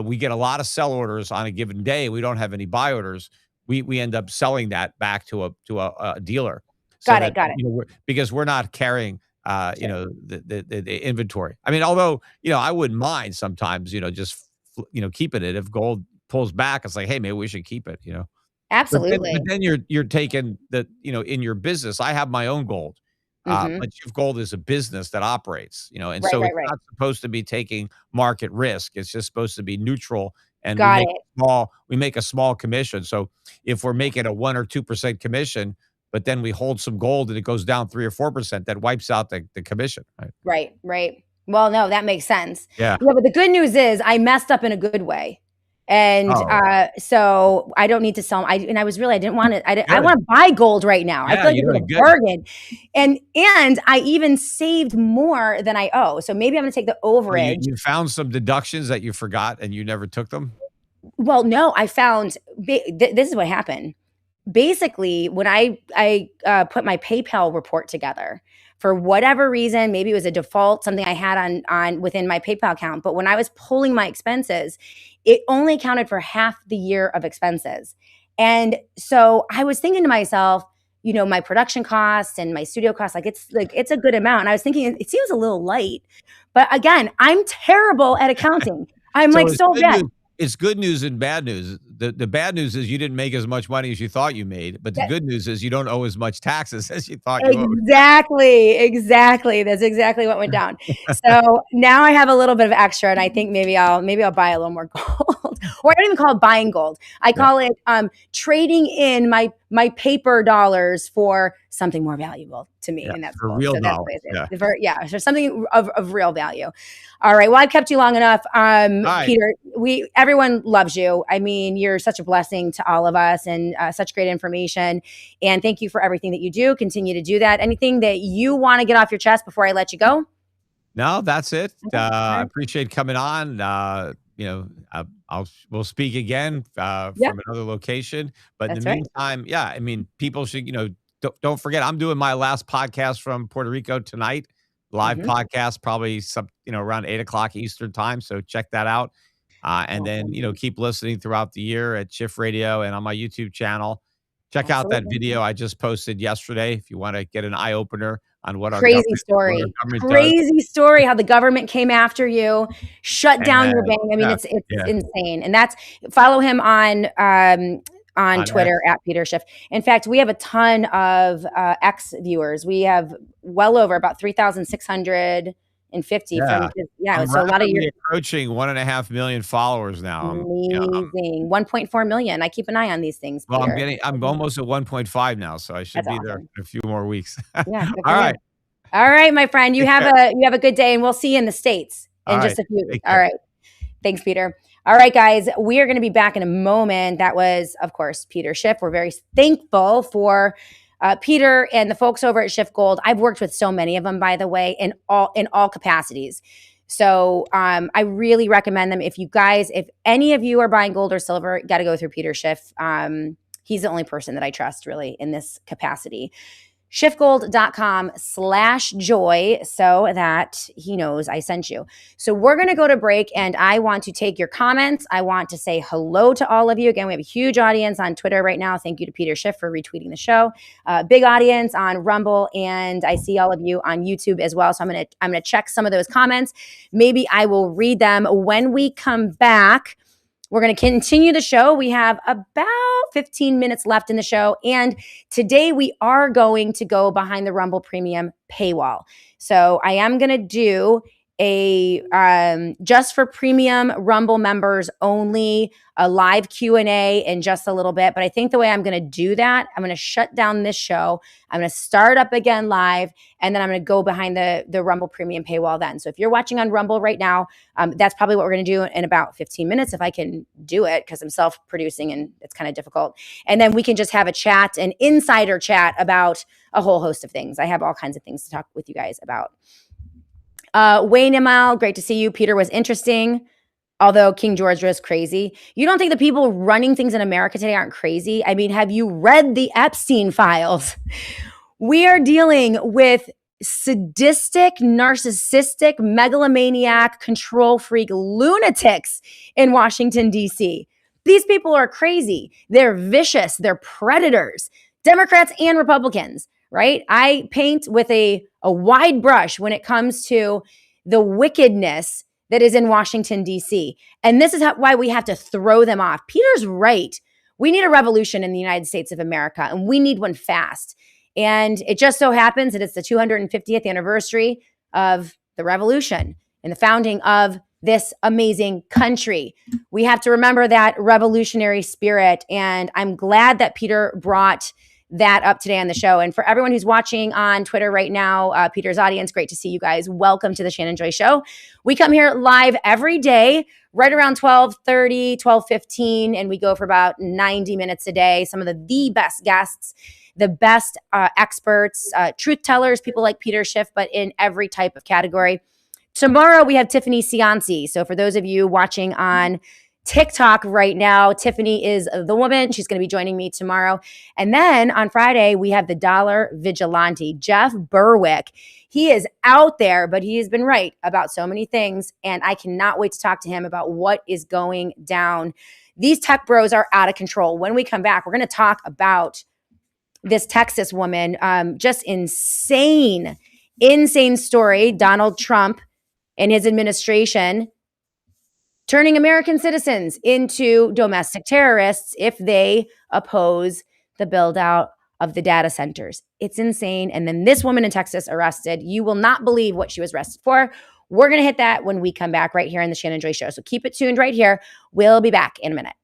Speaker 2: we get a lot of sell orders on a given day, we don't have any buy orders. We end up selling that back to a dealer. So
Speaker 1: Got
Speaker 2: that,
Speaker 1: it. Got it.
Speaker 2: because we're not carrying
Speaker 1: Sure.
Speaker 2: the inventory. I mean, although, I wouldn't mind sometimes, just, keeping it. If gold pulls back, it's like, hey, maybe we should keep it. But
Speaker 1: Absolutely.
Speaker 2: then you're taking in your business. I have my own gold.
Speaker 1: Mhm.
Speaker 2: But Schiff Gold is a business that operates, and
Speaker 1: Right.
Speaker 2: so
Speaker 1: Right.
Speaker 2: it's
Speaker 1: Right.
Speaker 2: not supposed to be taking market risk. It's just supposed to be neutral, and
Speaker 1: Got it.
Speaker 2: we make a small commission. So if we're making a 1 or 2% commission, but then we hold some gold and it goes down 3 or 4%, that wipes out the commission, right?
Speaker 1: Right. Right. Well, no, that makes sense.
Speaker 2: Yeah.
Speaker 1: Yeah, but the good news is I messed up in a good way. And
Speaker 2: Oh,
Speaker 1: so I don't need to sell. I didn't want to. I
Speaker 2: good.
Speaker 1: want to buy gold right now. I
Speaker 2: Yeah,
Speaker 1: feel like
Speaker 2: you're
Speaker 1: it's
Speaker 2: doing
Speaker 1: a
Speaker 2: good.
Speaker 1: bargain, and I even saved more than I owe. So maybe I'm going to take the
Speaker 2: So
Speaker 1: overage.
Speaker 2: you found some deductions that you forgot and you never took them?
Speaker 1: Well, no, I found this is what happened. Basically, when I put my PayPal report together, for whatever reason, maybe it was a default, something I had on within my PayPal account. But when I was pulling my expenses, it only accounted for half the year of expenses. And so I was thinking to myself, my production costs and my studio costs, it's a good amount. And I was thinking it seems a little light. But again, I'm terrible at accounting. I'm
Speaker 2: So
Speaker 1: like so bad.
Speaker 2: it's good news and bad news. The bad news is you didn't make as much money as you thought you made, but the good news is you don't owe as much taxes as you thought you owed.
Speaker 1: Exactly. That's exactly what went down. So now I have a little bit of extra, and I think maybe I'll buy a little more gold. Or I don't even call it buying gold. I
Speaker 2: Yeah.
Speaker 1: call it trading in my paper dollars for something more valuable to me,
Speaker 2: Yeah,
Speaker 1: and that's
Speaker 2: for
Speaker 1: cool.
Speaker 2: real
Speaker 1: So that's
Speaker 2: dollars,
Speaker 1: what it is. Yeah, so something of real value. All right. Well, I've kept you long enough.
Speaker 2: right.
Speaker 1: Peter, everyone loves you. I mean, you're such a blessing to all of us, and such great information. And thank you for everything that you do. Continue to do that. Anything that you want to get off your chest before I let you go?
Speaker 2: No, that's it.
Speaker 1: Okay. All
Speaker 2: I
Speaker 1: right.
Speaker 2: appreciate coming on. We'll speak again
Speaker 1: Yeah,
Speaker 2: from another location. But in
Speaker 1: that's
Speaker 2: the
Speaker 1: right.
Speaker 2: meantime, yeah, I mean, people should, don't forget, I'm doing my last podcast from Puerto Rico tonight. Live
Speaker 1: Mhm.
Speaker 2: podcast, probably around 8 o'clock Eastern time. So check that out. And then,
Speaker 1: Awesome.
Speaker 2: keep listening throughout the year at Schiff Radio and on my YouTube channel. Check out that
Speaker 1: Absolutely.
Speaker 2: video I just posted yesterday if you want to get an eye opener on what our
Speaker 1: Crazy
Speaker 2: government does.
Speaker 1: Crazy story how the government came after you, shut down your
Speaker 2: And
Speaker 1: bank. I mean,
Speaker 2: yeah,
Speaker 1: it's
Speaker 2: yeah.
Speaker 1: insane. And follow him on
Speaker 2: On
Speaker 1: Twitter
Speaker 2: X.
Speaker 1: at Peter Schiff. In fact, we have a ton of X viewers. We have well over about 3,650
Speaker 2: Yeah. I'm
Speaker 1: so a lot of your
Speaker 2: rapidly approaching 1.5 million followers now.
Speaker 1: amazing 1.4 million. I keep an eye on these things,
Speaker 2: Well,
Speaker 1: Peter.
Speaker 2: I'm almost at 1.5 now, so I should
Speaker 1: That's
Speaker 2: be there
Speaker 1: awesome.
Speaker 2: in a few more weeks.
Speaker 1: Yeah, good
Speaker 2: All
Speaker 1: for you.
Speaker 2: right.
Speaker 1: All right, my friend. You
Speaker 2: Take
Speaker 1: have
Speaker 2: care.
Speaker 1: a good day, and we'll see you in the States
Speaker 2: All
Speaker 1: in
Speaker 2: right.
Speaker 1: just a few.
Speaker 2: Take
Speaker 1: All
Speaker 2: care.
Speaker 1: right. Thanks, Peter. All right, guys, we are going to be back in a moment. That was, of course, Peter Schiff. We're very thankful for Peter and the folks over at Schiff Gold. I've worked with so many of them, by the way, in all capacities. So I really recommend them. If any of you are buying gold or silver, got to go through Peter Schiff. He's the only person that I trust really in this capacity. schiffgold.com/joy so that he knows I sent you. So we're going to go to break, and I want to take your comments. I want to say hello to all of you. Again, we have a huge audience on Twitter right now. Thank you to Peter Schiff for retweeting the show. Big audience on Rumble, and I see all of you on YouTube as well. So I'm gonna check some of those comments. Maybe I will read them when we come back. We're going to continue the show. We have about 15 minutes left in the show. And today we are going to go behind the Rumble Premium paywall. So I am going to do a just for premium Rumble members only, a live Q&A in just a little bit. But I think the way I'm going to do that, I'm going to shut down this show. I'm going to start up again live, and then I'm going to go behind the Rumble Premium paywall then. So if you're watching on Rumble right now, that's probably what we're going to do in about 15 minutes if I can do it, because I'm self-producing and it's kind of difficult. And then we can just have a chat, an insider chat about a whole host of things. I have all kinds of things to talk with you guys about. Wayne Amal, great to see you. Peter was interesting, although King George was crazy. You don't think the people running things in America today aren't crazy? I mean, have you read the Epstein files? We are dealing with sadistic, narcissistic, megalomaniac, control freak lunatics in Washington, D.C. These people are crazy. They're vicious. They're predators, Democrats and Republicans, right? I paint with a wide brush when it comes to the wickedness that is in Washington, D.C. And this is why we have to throw them off. Peter's right. We need a revolution in the United States of America, and we need one fast. And it just so happens that it's the 250th anniversary of the revolution and the founding of this amazing country. We have to remember that revolutionary spirit. And I'm glad that Peter brought that up today on the show. And for everyone who's watching on Twitter right now, Peter's audience, great to see you guys. Welcome to the Shannon Joy Show. We come here live every day, right around 12:30, 12:15, and we go for about 90 minutes a day. Some of the best guests, the best experts, truth tellers, people like Peter Schiff, but in every type of category. Tomorrow, we have Tiffany Cianci. So for those of you watching on TikTok right now, Tiffany is the woman. She's going to be joining me tomorrow. And then on Friday, we have the dollar vigilante, Jeff Berwick. He is out there, but he has been right about so many things. And I cannot wait to talk to him about what is going down. These tech bros are out of control. When we come back, we're going to talk about this Texas woman, just insane story. Donald Trump and his administration turning American citizens into domestic terrorists if they oppose the build out of the data centers. It's insane. And then this woman in Texas arrested. You will not believe what she was arrested for. We're going to hit that when we come back right here in the Shannon Joy Show. So keep it tuned right here. We'll be back in a minute.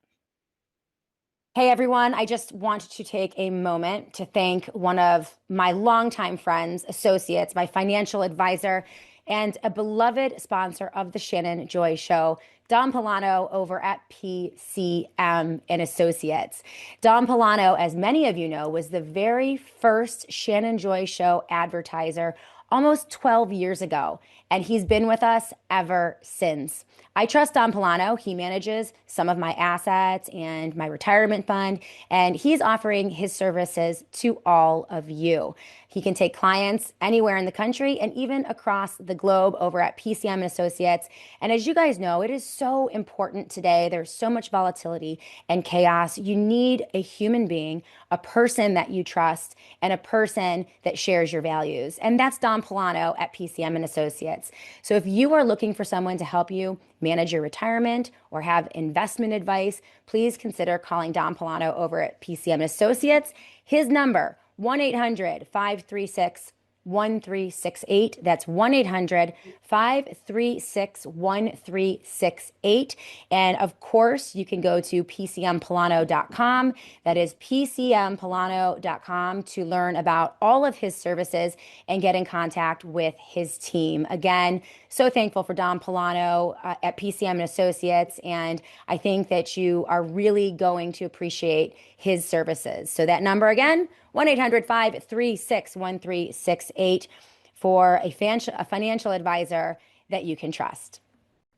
Speaker 1: Hey everyone, I just want to take a moment to thank one of my longtime friends, associates, my financial advisor, and a beloved sponsor of the Shannon Joy Show, Don Polano over at PCM and Associates. Don Polano, as many of you know, was the very first Shannon Joy Show advertiser almost 12 years ago, and he's been with us ever since. I trust Don Polano. He manages some of my assets and my retirement fund, and he's offering his services to all of you. He can take clients anywhere in the country and even across the globe over at PCM and Associates. And as you guys know, it is so important today. There's so much volatility and chaos. You need a human being, a person that you trust, and a person that shares your values. And that's Don Polano at PCM and Associates. So if you are looking for someone to help you manage your retirement or have investment advice, please consider calling Don Polano over at PCM and Associates. His number, 1-800-536-1368. That's 1-800-536-1368. And of course, you can go to PCMPolano.com. That is PCMPolano.com to learn about all of his services and get in contact with his team. Again, so thankful for Don Polano at PCM and Associates. And I think that you are really going to appreciate his services. So that number again, 1-800-536-1368 for a financial advisor that you can trust.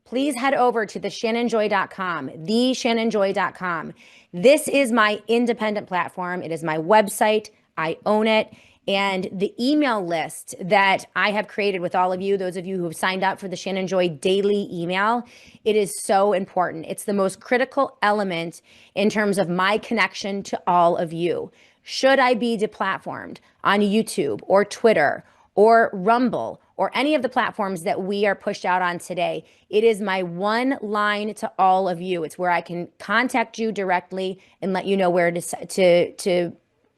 Speaker 1: Please head over to theshannonjoy.com, theshannonjoy.com. This is my independent platform. It is my website. I own it. And the email list that I have created with all of you, those of you who have signed up for the Shannon Joy daily email, it is so important. It's the most critical element in terms of my connection to all of you. Should I be deplatformed on YouTube or Twitter or Rumble or any of the platforms that we are pushed out on today, it is my one line to all of you. It's where I can contact you directly and let you know where to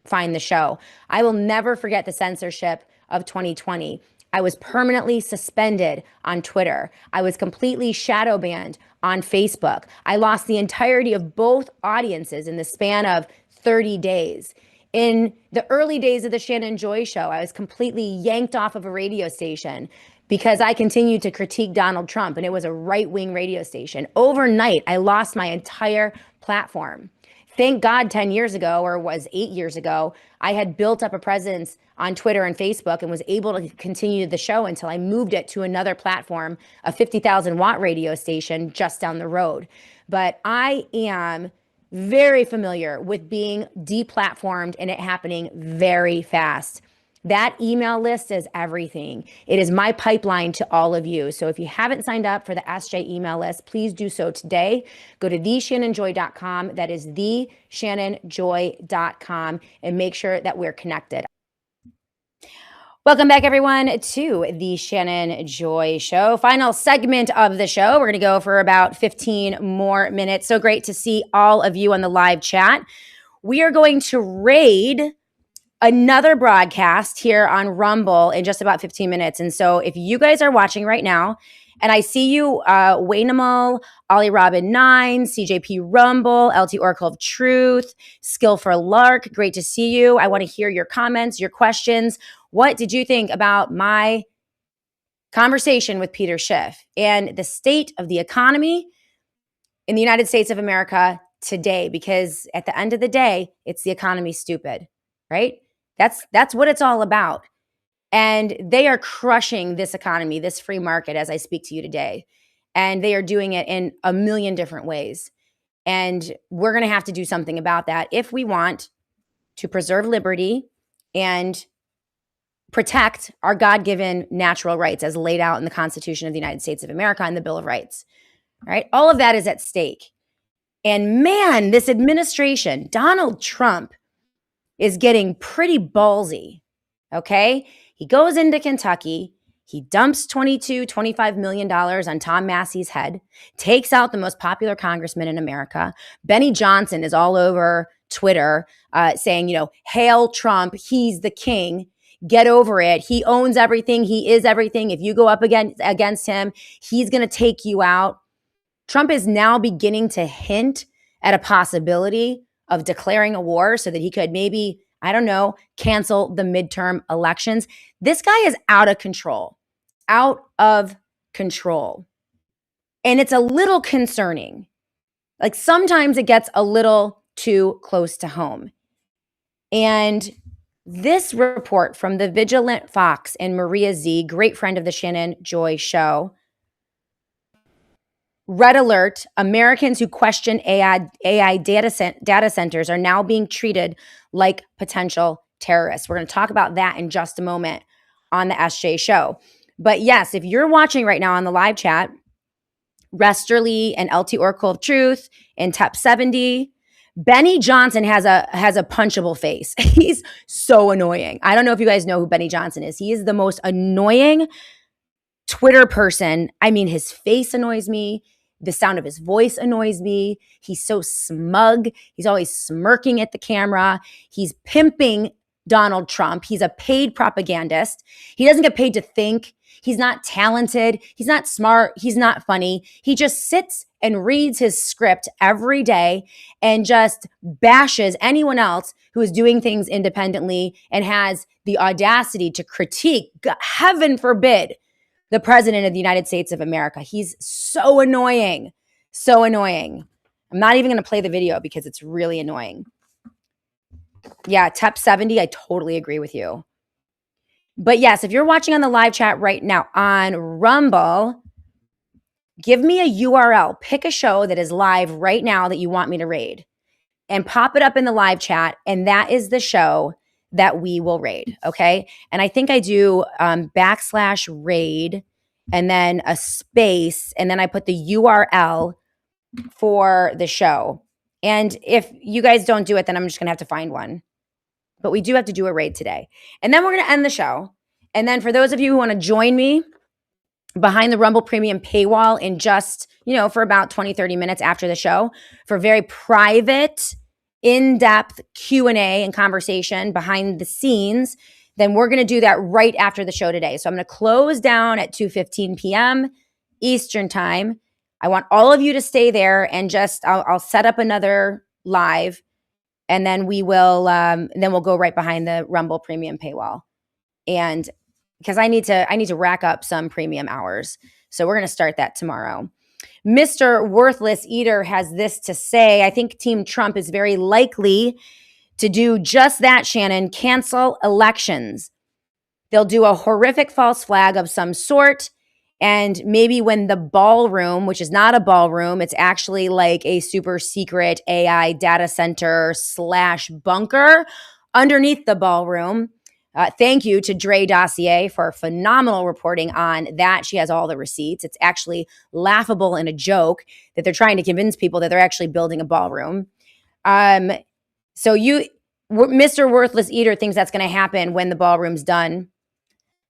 Speaker 1: find the show. I will never forget the censorship of 2020. I was permanently suspended on Twitter. I was completely shadow banned on Facebook. I lost the entirety of both audiences in the span of 30 days. In the early days of the Shannon Joy Show, I was completely yanked off of a radio station because I continued to critique Donald Trump, and it was a right-wing radio station. Overnight, I lost my entire platform. Thank God 10 years ago, or was 8 years ago, I had built up a presence on Twitter and Facebook and was able to continue the show until I moved it to another platform, a 50,000 watt radio station just down the road. But I am very familiar with being deplatformed and it happening very fast. That email list is everything. It is my pipeline to all of you. So if you haven't signed up for the SJ email list, please do so today. Go to theshannonjoy.com. That is theshannonjoy.com, and make sure that we're connected. Welcome back, everyone, to the Shannon Joy Show. Final segment of the show. We're going to go for about 15 more minutes. So great to see all of you on the live chat. We are going to raid another broadcast here on Rumble in just about 15 minutes. And so if you guys are watching right now, and I see you, Waynamal, Ollie Robin 9, CJP Rumble, LT Oracle of Truth, Skill for Lark, great to see you. I want to hear your comments, your questions. What did you think about my conversation with Peter Schiff and the state of the economy in the United States of America today? Because at the end of the day, it's the economy stupid, right? That's what it's all about. And they are crushing this economy, this free market, as I speak to you today. And they are doing it in a million different ways. And we're going to have to do something about that if we want to preserve liberty and protect our God-given natural rights as laid out in the Constitution of the United States of America and the Bill of Rights. All right? All of that is at stake. And man, this administration, Donald Trump, is getting pretty ballsy, okay? He goes into Kentucky, he dumps $25 million on Tom Massey's head, takes out the most popular congressman in America. Benny Johnson is all over Twitter saying, hail Trump, he's the king. Get over it. He owns everything. He is everything. If you go up against him, he's going to take you out. Trump is now beginning to hint at a possibility of declaring a war so that he could maybe, cancel the midterm elections. This guy is out of control. And it's a little concerning. Like sometimes it gets a little too close to home. And this report from the Vigilant Fox and Maria Z, great friend of the Shannon Joy Show, Red alert, Americans who question AI data centers are now being treated like potential terrorists. We're going to talk about that in just a moment on the SJ Show. But yes, if you're watching right now on the live chat, Resterly and LT Oracle of Truth and TEP 70, Benny Johnson has a punchable face. He's so annoying. I don't know if you guys know who Benny Johnson is. He is the most annoying Twitter person. I mean, his face annoys me. The sound of his voice annoys me. He's so smug. He's always smirking at the camera. He's pimping Donald Trump. He's a paid propagandist. He doesn't get paid to think. He's not talented. He's not smart. He's not funny. He just sits and reads his script every day and just bashes anyone else who is doing things independently and has the audacity to critique, heaven forbid, the president of the United States of America. He's so annoying. So annoying. I'm not even going to play the video because it's really annoying. Yeah, TEP 70, I totally agree with you. But yes, if you're watching on the live chat right now on Rumble, give me a URL. Pick a show that is live right now that you want me to raid and pop it up in the live chat. And that is the show that we will raid. Okay. And I think I do /raid and then a space, and then I put the URL for the show. And if you guys don't do it, then I'm just going to have to find one. But we do have to do a raid today. And then we're going to end the show. And then for those of you who want to join me behind the Rumble Premium paywall in just, for about 20, 30 minutes after the show for very private, in-depth Q&A and conversation behind the scenes, then we're going to do that right after the show today. So I'm going to close down at 2:15 p.m. Eastern time. I want all of you to stay there and I'll set up another live, and then we will, then we'll go right behind the Rumble Premium paywall. And because I need to rack up some premium hours. So we're going to start that tomorrow. Mr. Worthless Eater has this to say. I think Team Trump is very likely to do just that, Shannon, cancel elections. They'll do a horrific false flag of some sort. And maybe when the ballroom, which is not a ballroom, it's actually like a super secret AI data center / bunker underneath the ballroom. Thank you to Dre Dossier for phenomenal reporting on that. She has all the receipts. It's actually laughable and a joke that they're trying to convince people that they're actually building a ballroom. So Mr. Worthless Eater thinks that's going to happen when the ballroom's done.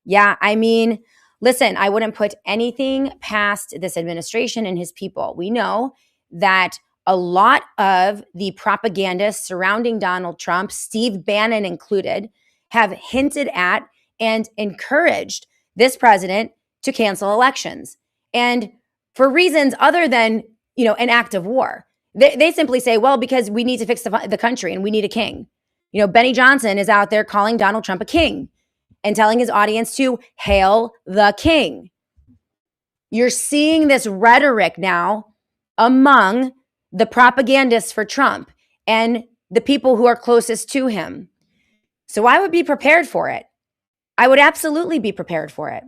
Speaker 1: Yeah, I mean, listen, I wouldn't put anything past this administration and his people. We know that a lot of the propagandists surrounding Donald Trump, Steve Bannon included, have hinted at and encouraged this president to cancel elections. And for reasons other than, an act of war. They simply say, well, because we need to fix the country and we need a king. Benny Johnson is out there calling Donald Trump a king and telling his audience to hail the king. You're seeing this rhetoric now among the propagandists for Trump and the people who are closest to him. So I would be prepared for it. I would absolutely be prepared for it.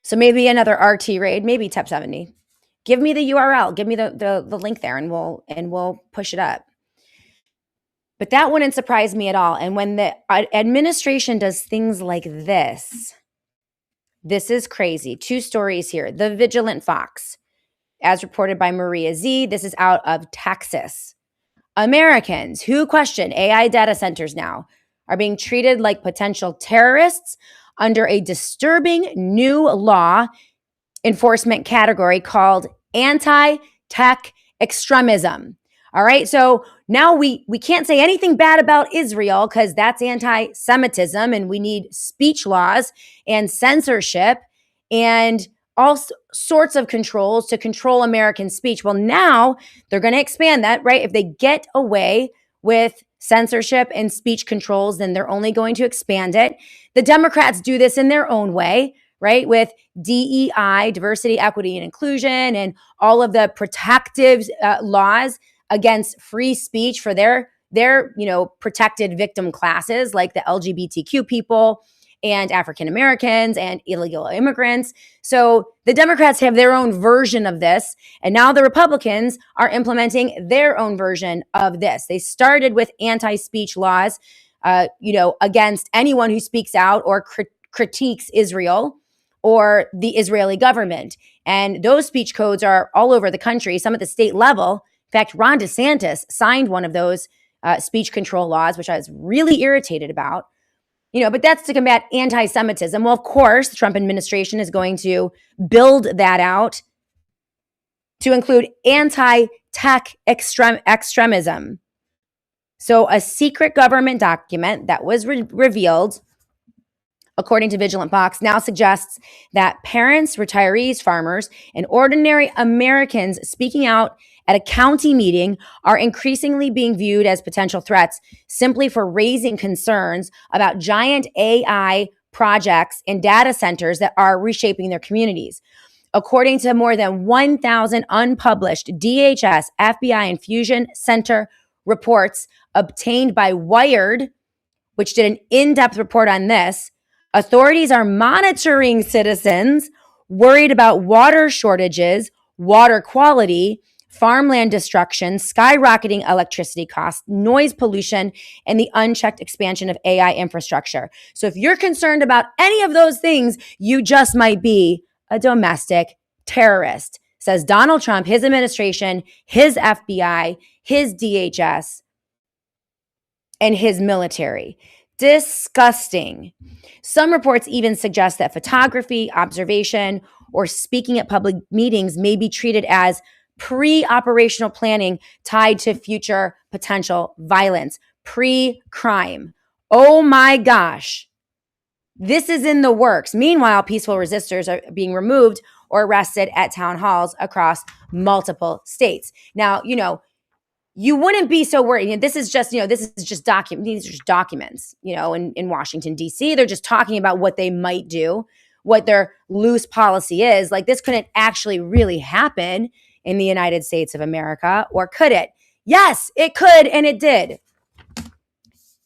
Speaker 1: So maybe another RT raid, maybe TEP 70. Give me the URL, give me the link there, and we'll push it up. But that wouldn't surprise me at all. And when the administration does things like this is crazy. 2 stories here. The Vigilant Fox, as reported by Maria Z. This is out of Texas. Americans who question AI data centers now are being treated like potential terrorists under a disturbing new law enforcement category called anti-tech extremism. All right, so now we can't say anything bad about Israel because that's anti-Semitism, and we need speech laws and censorship and all sorts of controls to control American speech. Well, now they're going to expand that, right? If they get away with censorship and speech controls, then they're only going to expand it. The Democrats do this in their own way, right? With DEI, diversity, equity, and inclusion, and all of the protective laws against free speech for their protected victim classes like the LGBTQ people and African Americans and illegal immigrants. So the Democrats have their own version of this, and now the Republicans are implementing their own version of this. They started with anti-speech laws, against anyone who speaks out or critiques Israel or the Israeli government. And those speech codes are all over the country, some at the state level. In fact, Ron DeSantis signed one of those speech control laws, which I was really irritated about. But that's to combat anti-Semitism. Well, of course, the Trump administration is going to build that out to include anti-tech extremism. So a secret government document that was revealed, according to Vigilant Fox, now suggests that parents, retirees, farmers, and ordinary Americans speaking out at a county meeting are increasingly being viewed as potential threats simply for raising concerns about giant AI projects and data centers that are reshaping their communities. According to more than 1,000 unpublished DHS, FBI, and Fusion Center reports obtained by Wired, which did an in-depth report on this, authorities are monitoring citizens worried about water shortages, water quality, farmland destruction, skyrocketing electricity costs, noise pollution, and the unchecked expansion of AI infrastructure. So if you're concerned about any of those things, you just might be a domestic terrorist, says Donald Trump, his administration, his FBI, his DHS, and his military. Disgusting. Some reports even suggest that photography, observation, or speaking at public meetings may be treated as pre-operational planning tied to future potential violence, pre-crime. Oh my gosh. This is in the works. Meanwhile, peaceful resistors are being removed or arrested at town halls across multiple states. Now, you wouldn't be so worried. These are just documents, in Washington, D.C. They're just talking about what they might do, what their loose policy is. Like, this couldn't actually really happen in the United States of America, or could it? Yes, it could, and it did.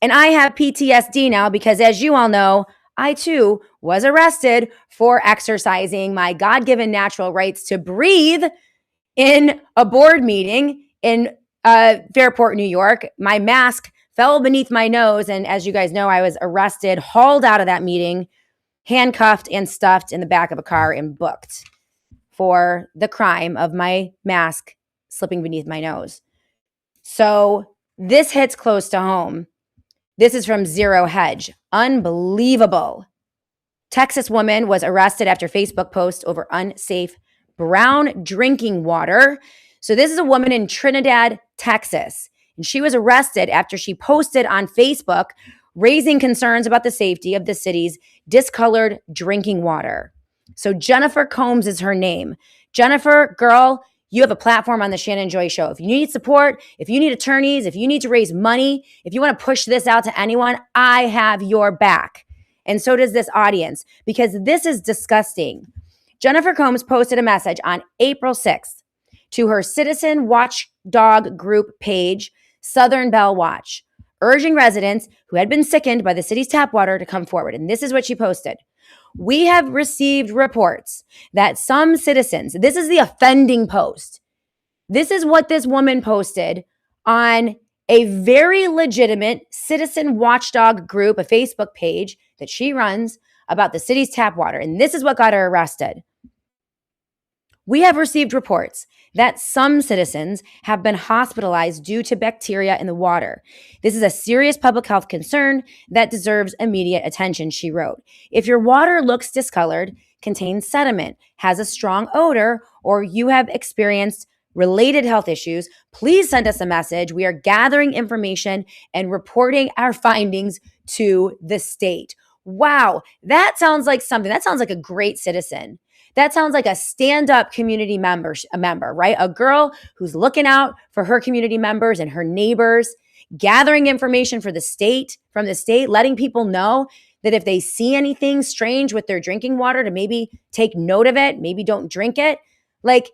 Speaker 1: And I have PTSD now because, as you all know, I too was arrested for exercising my God-given natural rights to breathe in a board meeting in Fairport, New York. My mask fell beneath my nose, and as you guys know, I was arrested, hauled out of that meeting, handcuffed and stuffed in the back of a car and booked for the crime of my mask slipping beneath my nose. So this hits close to home. This is from Zero Hedge. Unbelievable. Texas woman was arrested after Facebook post over unsafe brown drinking water. So this is a woman in Trinidad, Texas, and she was arrested after she posted on Facebook raising concerns about the safety of the city's discolored drinking water. So Jennifer Combs is her name. Jennifer, girl, you have a platform on the Shannon Joy Show. If you need support, if you need attorneys, if you need to raise money, if you want to push this out to anyone, I have your back. And so does this audience, because this is disgusting. Jennifer Combs posted a message on April 6th to her citizen watchdog group page, Southern Bell Watch, urging residents who had been sickened by the city's tap water to come forward. And this is what she posted. We have received reports that some citizens, this is the offending post. This is what this woman posted on a very legitimate citizen watchdog group, a Facebook page that she runs about the city's tap water. And this is what got her arrested. We have received reports that some citizens have been hospitalized due to bacteria in the water. This is a serious public health concern that deserves immediate attention, she wrote. If your water looks discolored, contains sediment, has a strong odor, or you have experienced related health issues, please send us a message. We are gathering information and reporting our findings to the state. Wow, that sounds like something. That sounds like a great citizen. That sounds like a stand-up community member, right? A girl who's looking out for her community members and her neighbors, gathering information from the state, letting people know that if they see anything strange with their drinking water, to maybe take note of it, maybe don't drink it. Like,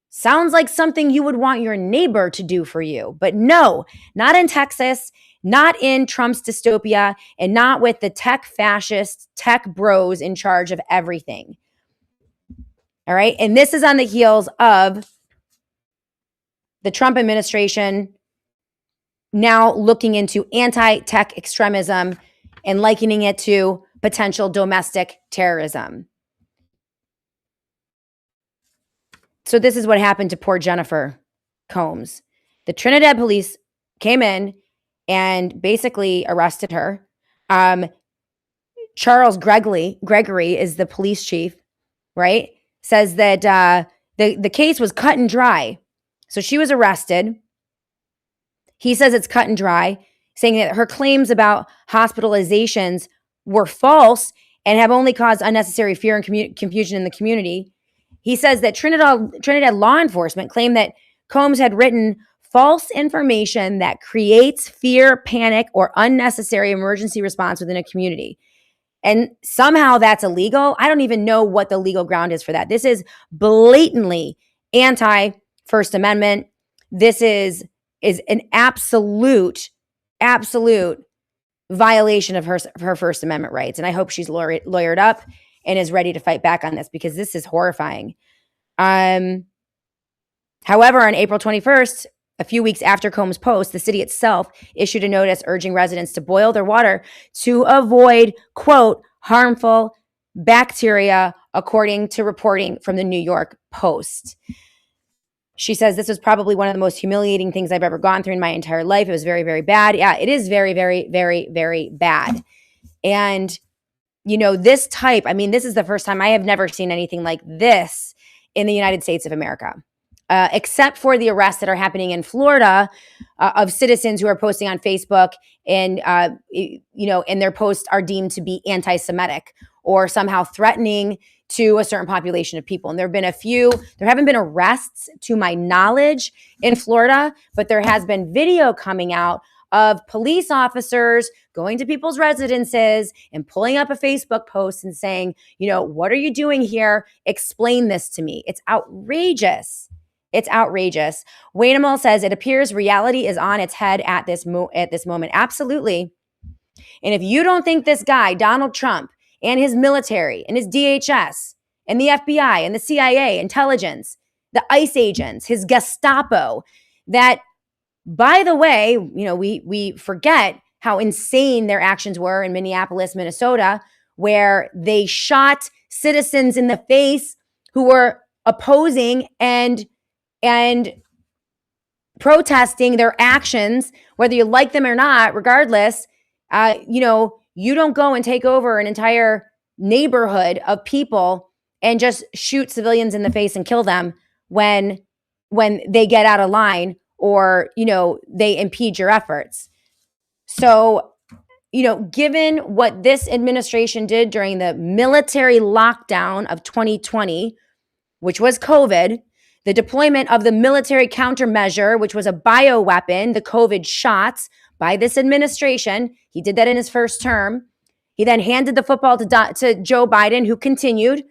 Speaker 1: sounds like something you would want your neighbor to do for you. But no, not in Texas, not in Trump's dystopia, and not with the tech fascist, tech bros in charge of everything. All right. And this is on the heels of the Trump administration now looking into anti-tech extremism and likening it to potential domestic terrorism. So this is what happened to poor Jennifer Combs. The Trinidad police came in and basically arrested her. Charles Gregory is the police chief, right? Says that the case was cut and dry. So she was arrested. He says it's cut and dry, saying that her claims about hospitalizations were false and have only caused unnecessary fear and confusion in the community. He says that Trinidad law enforcement claimed that Combs had written false information that creates fear, panic, or unnecessary emergency response within a community. And somehow that's illegal. I don't even know what the legal ground is for that. This is blatantly anti-First Amendment. This is an absolute violation of her First Amendment rights. And I hope she's lawyered up and is ready to fight back on this, because this is horrifying. However, on April 21st, a few weeks after Combs' post, the city itself issued a notice urging residents to boil their water to avoid, quote, harmful bacteria, according to reporting from the New York Post. She says this was probably one of the most humiliating things I've ever gone through in my entire life. It was very, very bad. Yeah, it is very, very, very, very bad. And, this type, this is the first time I have never seen anything like this in the United States of America. Except for the arrests that are happening in Florida of citizens who are posting on Facebook and, and their posts are deemed to be anti-Semitic or somehow threatening to a certain population of people. And there haven't been arrests to my knowledge in Florida, but there has been video coming out of police officers going to people's residences and pulling up a Facebook post and saying, what are you doing here? Explain this to me. It's outrageous. It's outrageous. Wainimal says, it appears reality is on its head at this moment. Absolutely. And if you don't think this guy, Donald Trump, and his military, and his DHS, and the FBI, and the CIA, intelligence, the ICE agents, his Gestapo, that, by the way, we forget how insane their actions were in Minneapolis, Minnesota, where they shot citizens in the face who were opposing and protesting their actions, whether you like them or not, regardless. You don't go and take over an entire neighborhood of people and just shoot civilians in the face and kill them when they get out of line or, they impede your efforts. So, given what this administration did during the military lockdown of 2020, which was COVID, the deployment of the military countermeasure, which was a bioweapon, the COVID shots, by this administration. He did that in his first term. He then handed the football to Joe Biden, who continued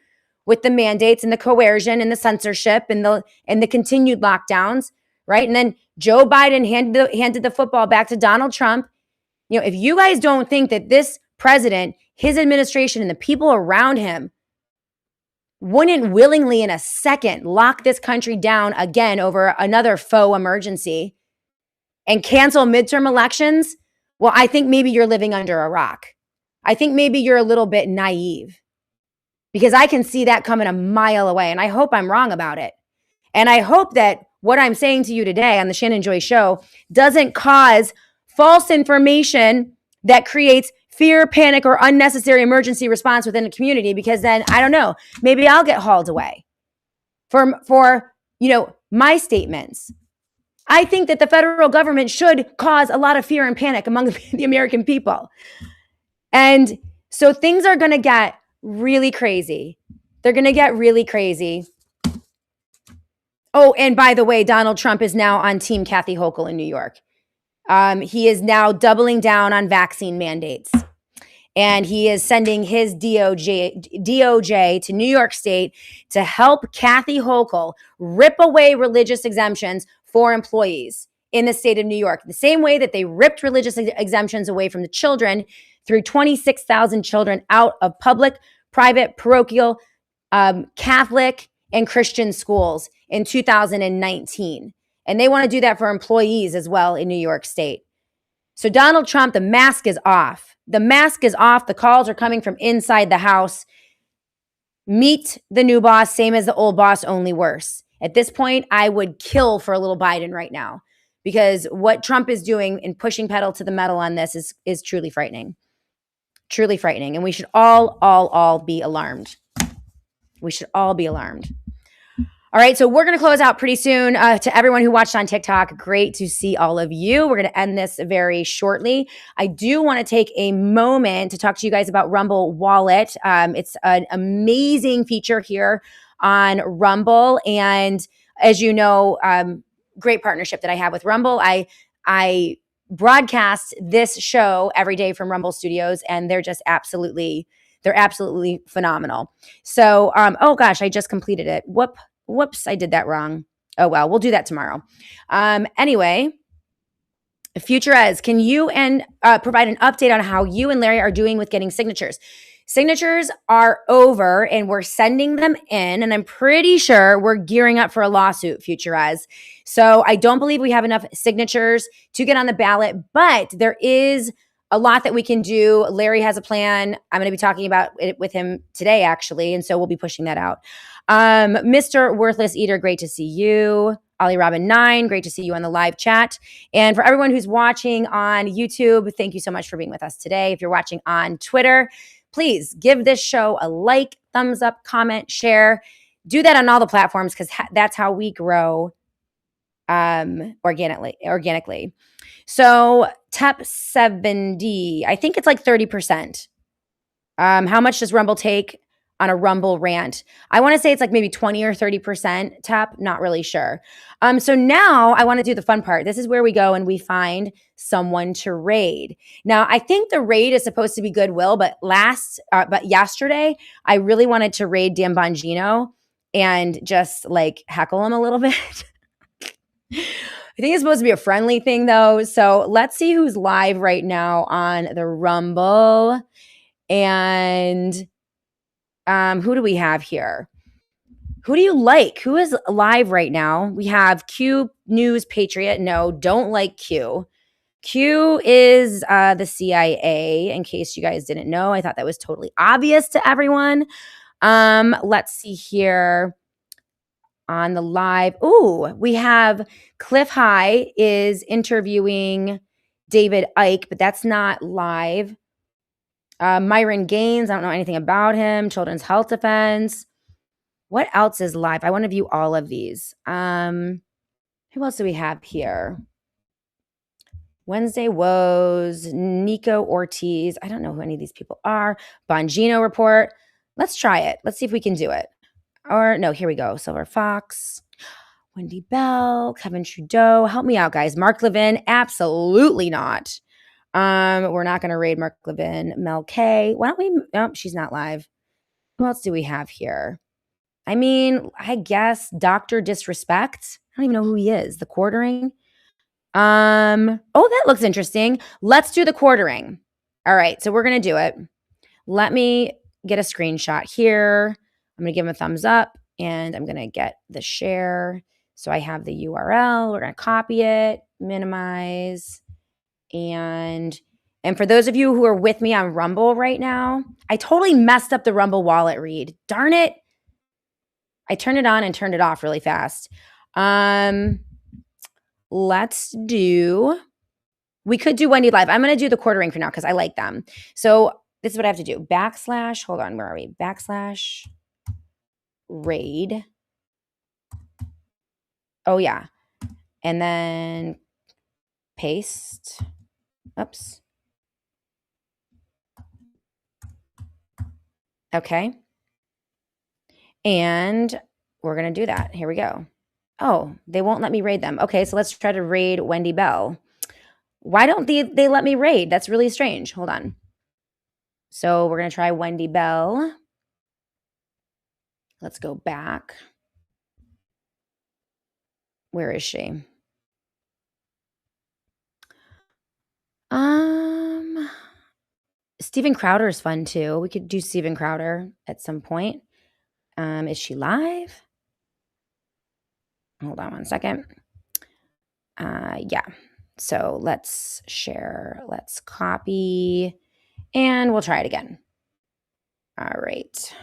Speaker 1: with the mandates and the coercion and the censorship and the continued lockdowns, right? And then Joe Biden handed the football back to Donald Trump. If you guys don't think that this president, his administration, and the people around him wouldn't willingly in a second lock this country down again over another faux emergency and cancel midterm elections, well, I think maybe you're living under a rock. I think maybe you're a little bit naive because I can see that coming a mile away, and I hope I'm wrong about it. And I hope that what I'm saying to you today on the Shannon Joy Show doesn't cause false information that creates fear, panic, or unnecessary emergency response within a community, because then, I don't know, maybe I'll get hauled away for my statements. I think that the federal government should cause a lot of fear and panic among the American people. And so things are going to get really crazy. They're going to get really crazy. Oh, and by the way, Donald Trump is now on Team Kathy Hochul in New York. He is now doubling down on vaccine mandates. And he is sending his DOJ to New York State to help Kathy Hochul rip away religious exemptions for employees in the state of New York. The same way that they ripped religious exemptions away from the children, threw 26,000 children out of public, private, parochial, Catholic, and Christian schools in 2019. And they want to do that for employees as well in New York State. So Donald Trump, the mask is off. The mask is off. The calls are coming from inside the house. Meet the new boss, same as the old boss, only worse. At this point, I would kill for a little Biden right now, because what Trump is doing in pushing pedal to the metal on this is truly frightening. Truly frightening. And we should all be alarmed. We should all be alarmed. All right, so we're going to close out pretty soon. To everyone who watched on TikTok, great to see all of you. We're going to end this very shortly. I do want to take a moment to talk to you guys about Rumble Wallet. It's an amazing feature here on Rumble. And as you know, great partnership that I have with Rumble. I broadcast this show every day from Rumble Studios, and they're just absolutely phenomenal. So, oh gosh, I just completed it. Whoops, I did that wrong. Oh, well, we'll do that tomorrow. Anyway, Future Ez, can you provide an update on how you and Larry are doing with getting signatures? signatures are over and we're sending them in, and I'm pretty sure we're gearing up for a lawsuit, Futurez. So I don't believe we have enough signatures to get on the ballot, but there is a lot that we can do. Larry has a plan. I'm going to be talking about it with him today, actually, and so we'll be pushing that out. Mr. Worthless Eater, great to see you. Ollie Robin 9, great to see you on the live chat. And for everyone who's watching on YouTube, thank you so much for being with us today. If you're watching on Twitter, please give this show a like, thumbs up, comment, share. Do that on all the platforms because that's how we grow organically. So TEP 70, I think it's like 30%. How much does Rumble take on a Rumble rant? I want to say it's like maybe 20 or 30% TEP, not really sure. So now I want to do the fun part. This is where we go and we find someone to raid. Now, I think the raid is supposed to be Goodwill, but yesterday I really wanted to raid Dan Bongino and just like heckle him a little bit. I think it's supposed to be a friendly thing though. So let's see who's live right now on the Rumble. And who do we have here? Who do you like? Who is live right now? We have Q News Patriot. No, don't like Q. Q is the CIA, in case you guys didn't know. I thought that was totally obvious to everyone. Let's see here on the live. Ooh, we have Cliff High is interviewing David Icke, but that's not live. Myron Gaines, I don't know anything about him. Children's Health Defense. What else is live? I want to view all of these. Who else do we have here? Wednesday Woes, Nico Ortiz. I don't know who any of these people are. Bongino Report. Let's try it. Let's see if we can do it. Or no, here we go. Silver Fox, Wendy Bell, Kevin Trudeau. Help me out, guys. Mark Levin. Absolutely not. We're not going to raid Mark Levin. Mel K. Why don't we? Oh, she's not live. Who else do we have here? I mean, I guess Dr. Disrespect. I don't even know who he is. The Quartering. Oh, that looks interesting. Let's do the Quartering. All right, so we're going to do it. Let me get a screenshot here. I'm going to give him a thumbs up and I'm going to get the share. So I have the URL. We're going to copy it, minimize. And for those of you who are with me on Rumble right now, I totally messed up the Rumble wallet read. Darn it. I turned it on and turned it off really fast. We could do Wendy live. I'm going to do the Quartering for now because I like them. So this is what I have to do. / hold on, where are we? / raid. Oh yeah. And then paste. Oops. Okay. And we're going to do that. Here we go. Oh, they won't let me raid them. Okay, so let's try to raid Wendy Bell. Why don't they let me raid? That's really strange. Hold on. So we're going to try Wendy Bell. Let's go back. Where is she? Steven Crowder is fun too. We could do Steven Crowder at some point. Is she live? Hold on one second. Yeah. So let's share. Let's copy. And we'll try it again. All right.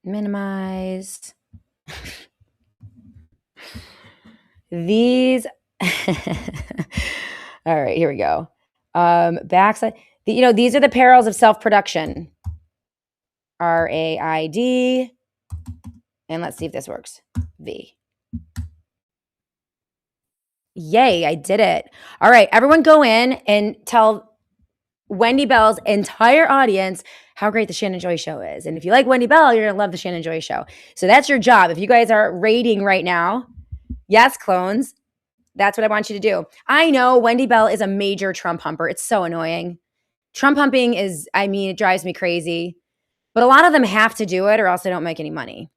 Speaker 1: Minimize. These. All right, here we go. Backside. These are the perils of self-production. RAID. And let's see if this works. V. Yay, I did it. All right, everyone go in and tell Wendy Bell's entire audience how great the Shannon Joy Show is. And if you like Wendy Bell, you're going to love the Shannon Joy Show. So that's your job. If you guys are rating right now, yes, clones, that's what I want you to do. I know Wendy Bell is a major Trump humper. It's so annoying. Trump humping is, it drives me crazy. But a lot of them have to do it or else they don't make any money.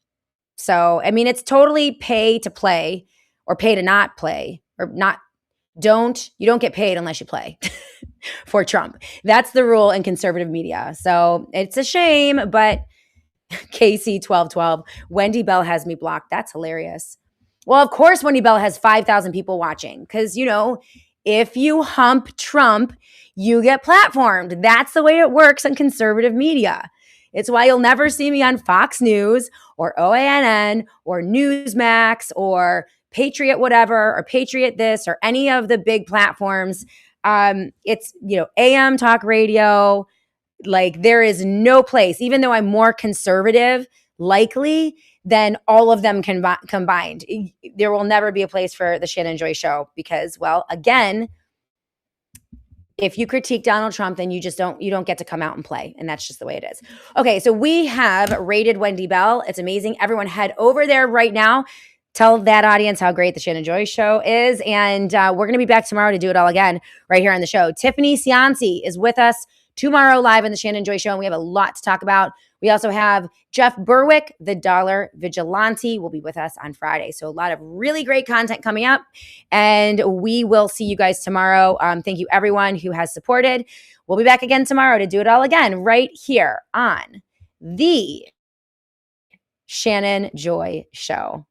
Speaker 1: So, it's totally pay to play or pay to not play or not. You don't get paid unless you play. for Trump. That's the rule in conservative media. So it's a shame, but KC1212, Wendy Bell has me blocked. That's hilarious. Well, of course, Wendy Bell has 5,000 people watching because, if you hump Trump, you get platformed. That's the way it works in conservative media. It's why you'll never see me on Fox News or OANN or Newsmax or Patriot whatever or Patriot this or any of the big platforms. It's, AM talk radio. Like there is no place, even though I'm more conservative, likely than all of them combined. There will never be a place for the Shannon Joy Show because, well, again, if you critique Donald Trump, then you don't get to come out and play. And that's just the way it is. Okay, so we have rated Wendy Bell. It's amazing. Everyone head over there right now. Tell that audience how great the Shannon Joy Show is. And we're going to be back tomorrow to do it all again right here on the show. Tiffany Cianci is with us tomorrow live on the Shannon Joy Show, and we have a lot to talk about. We also have Jeff Berwick, the Dollar Vigilante, will be with us on Friday. So a lot of really great content coming up, and we will see you guys tomorrow. Thank you, everyone who has supported. We'll be back again tomorrow to do it all again right here on the Shannon Joy Show.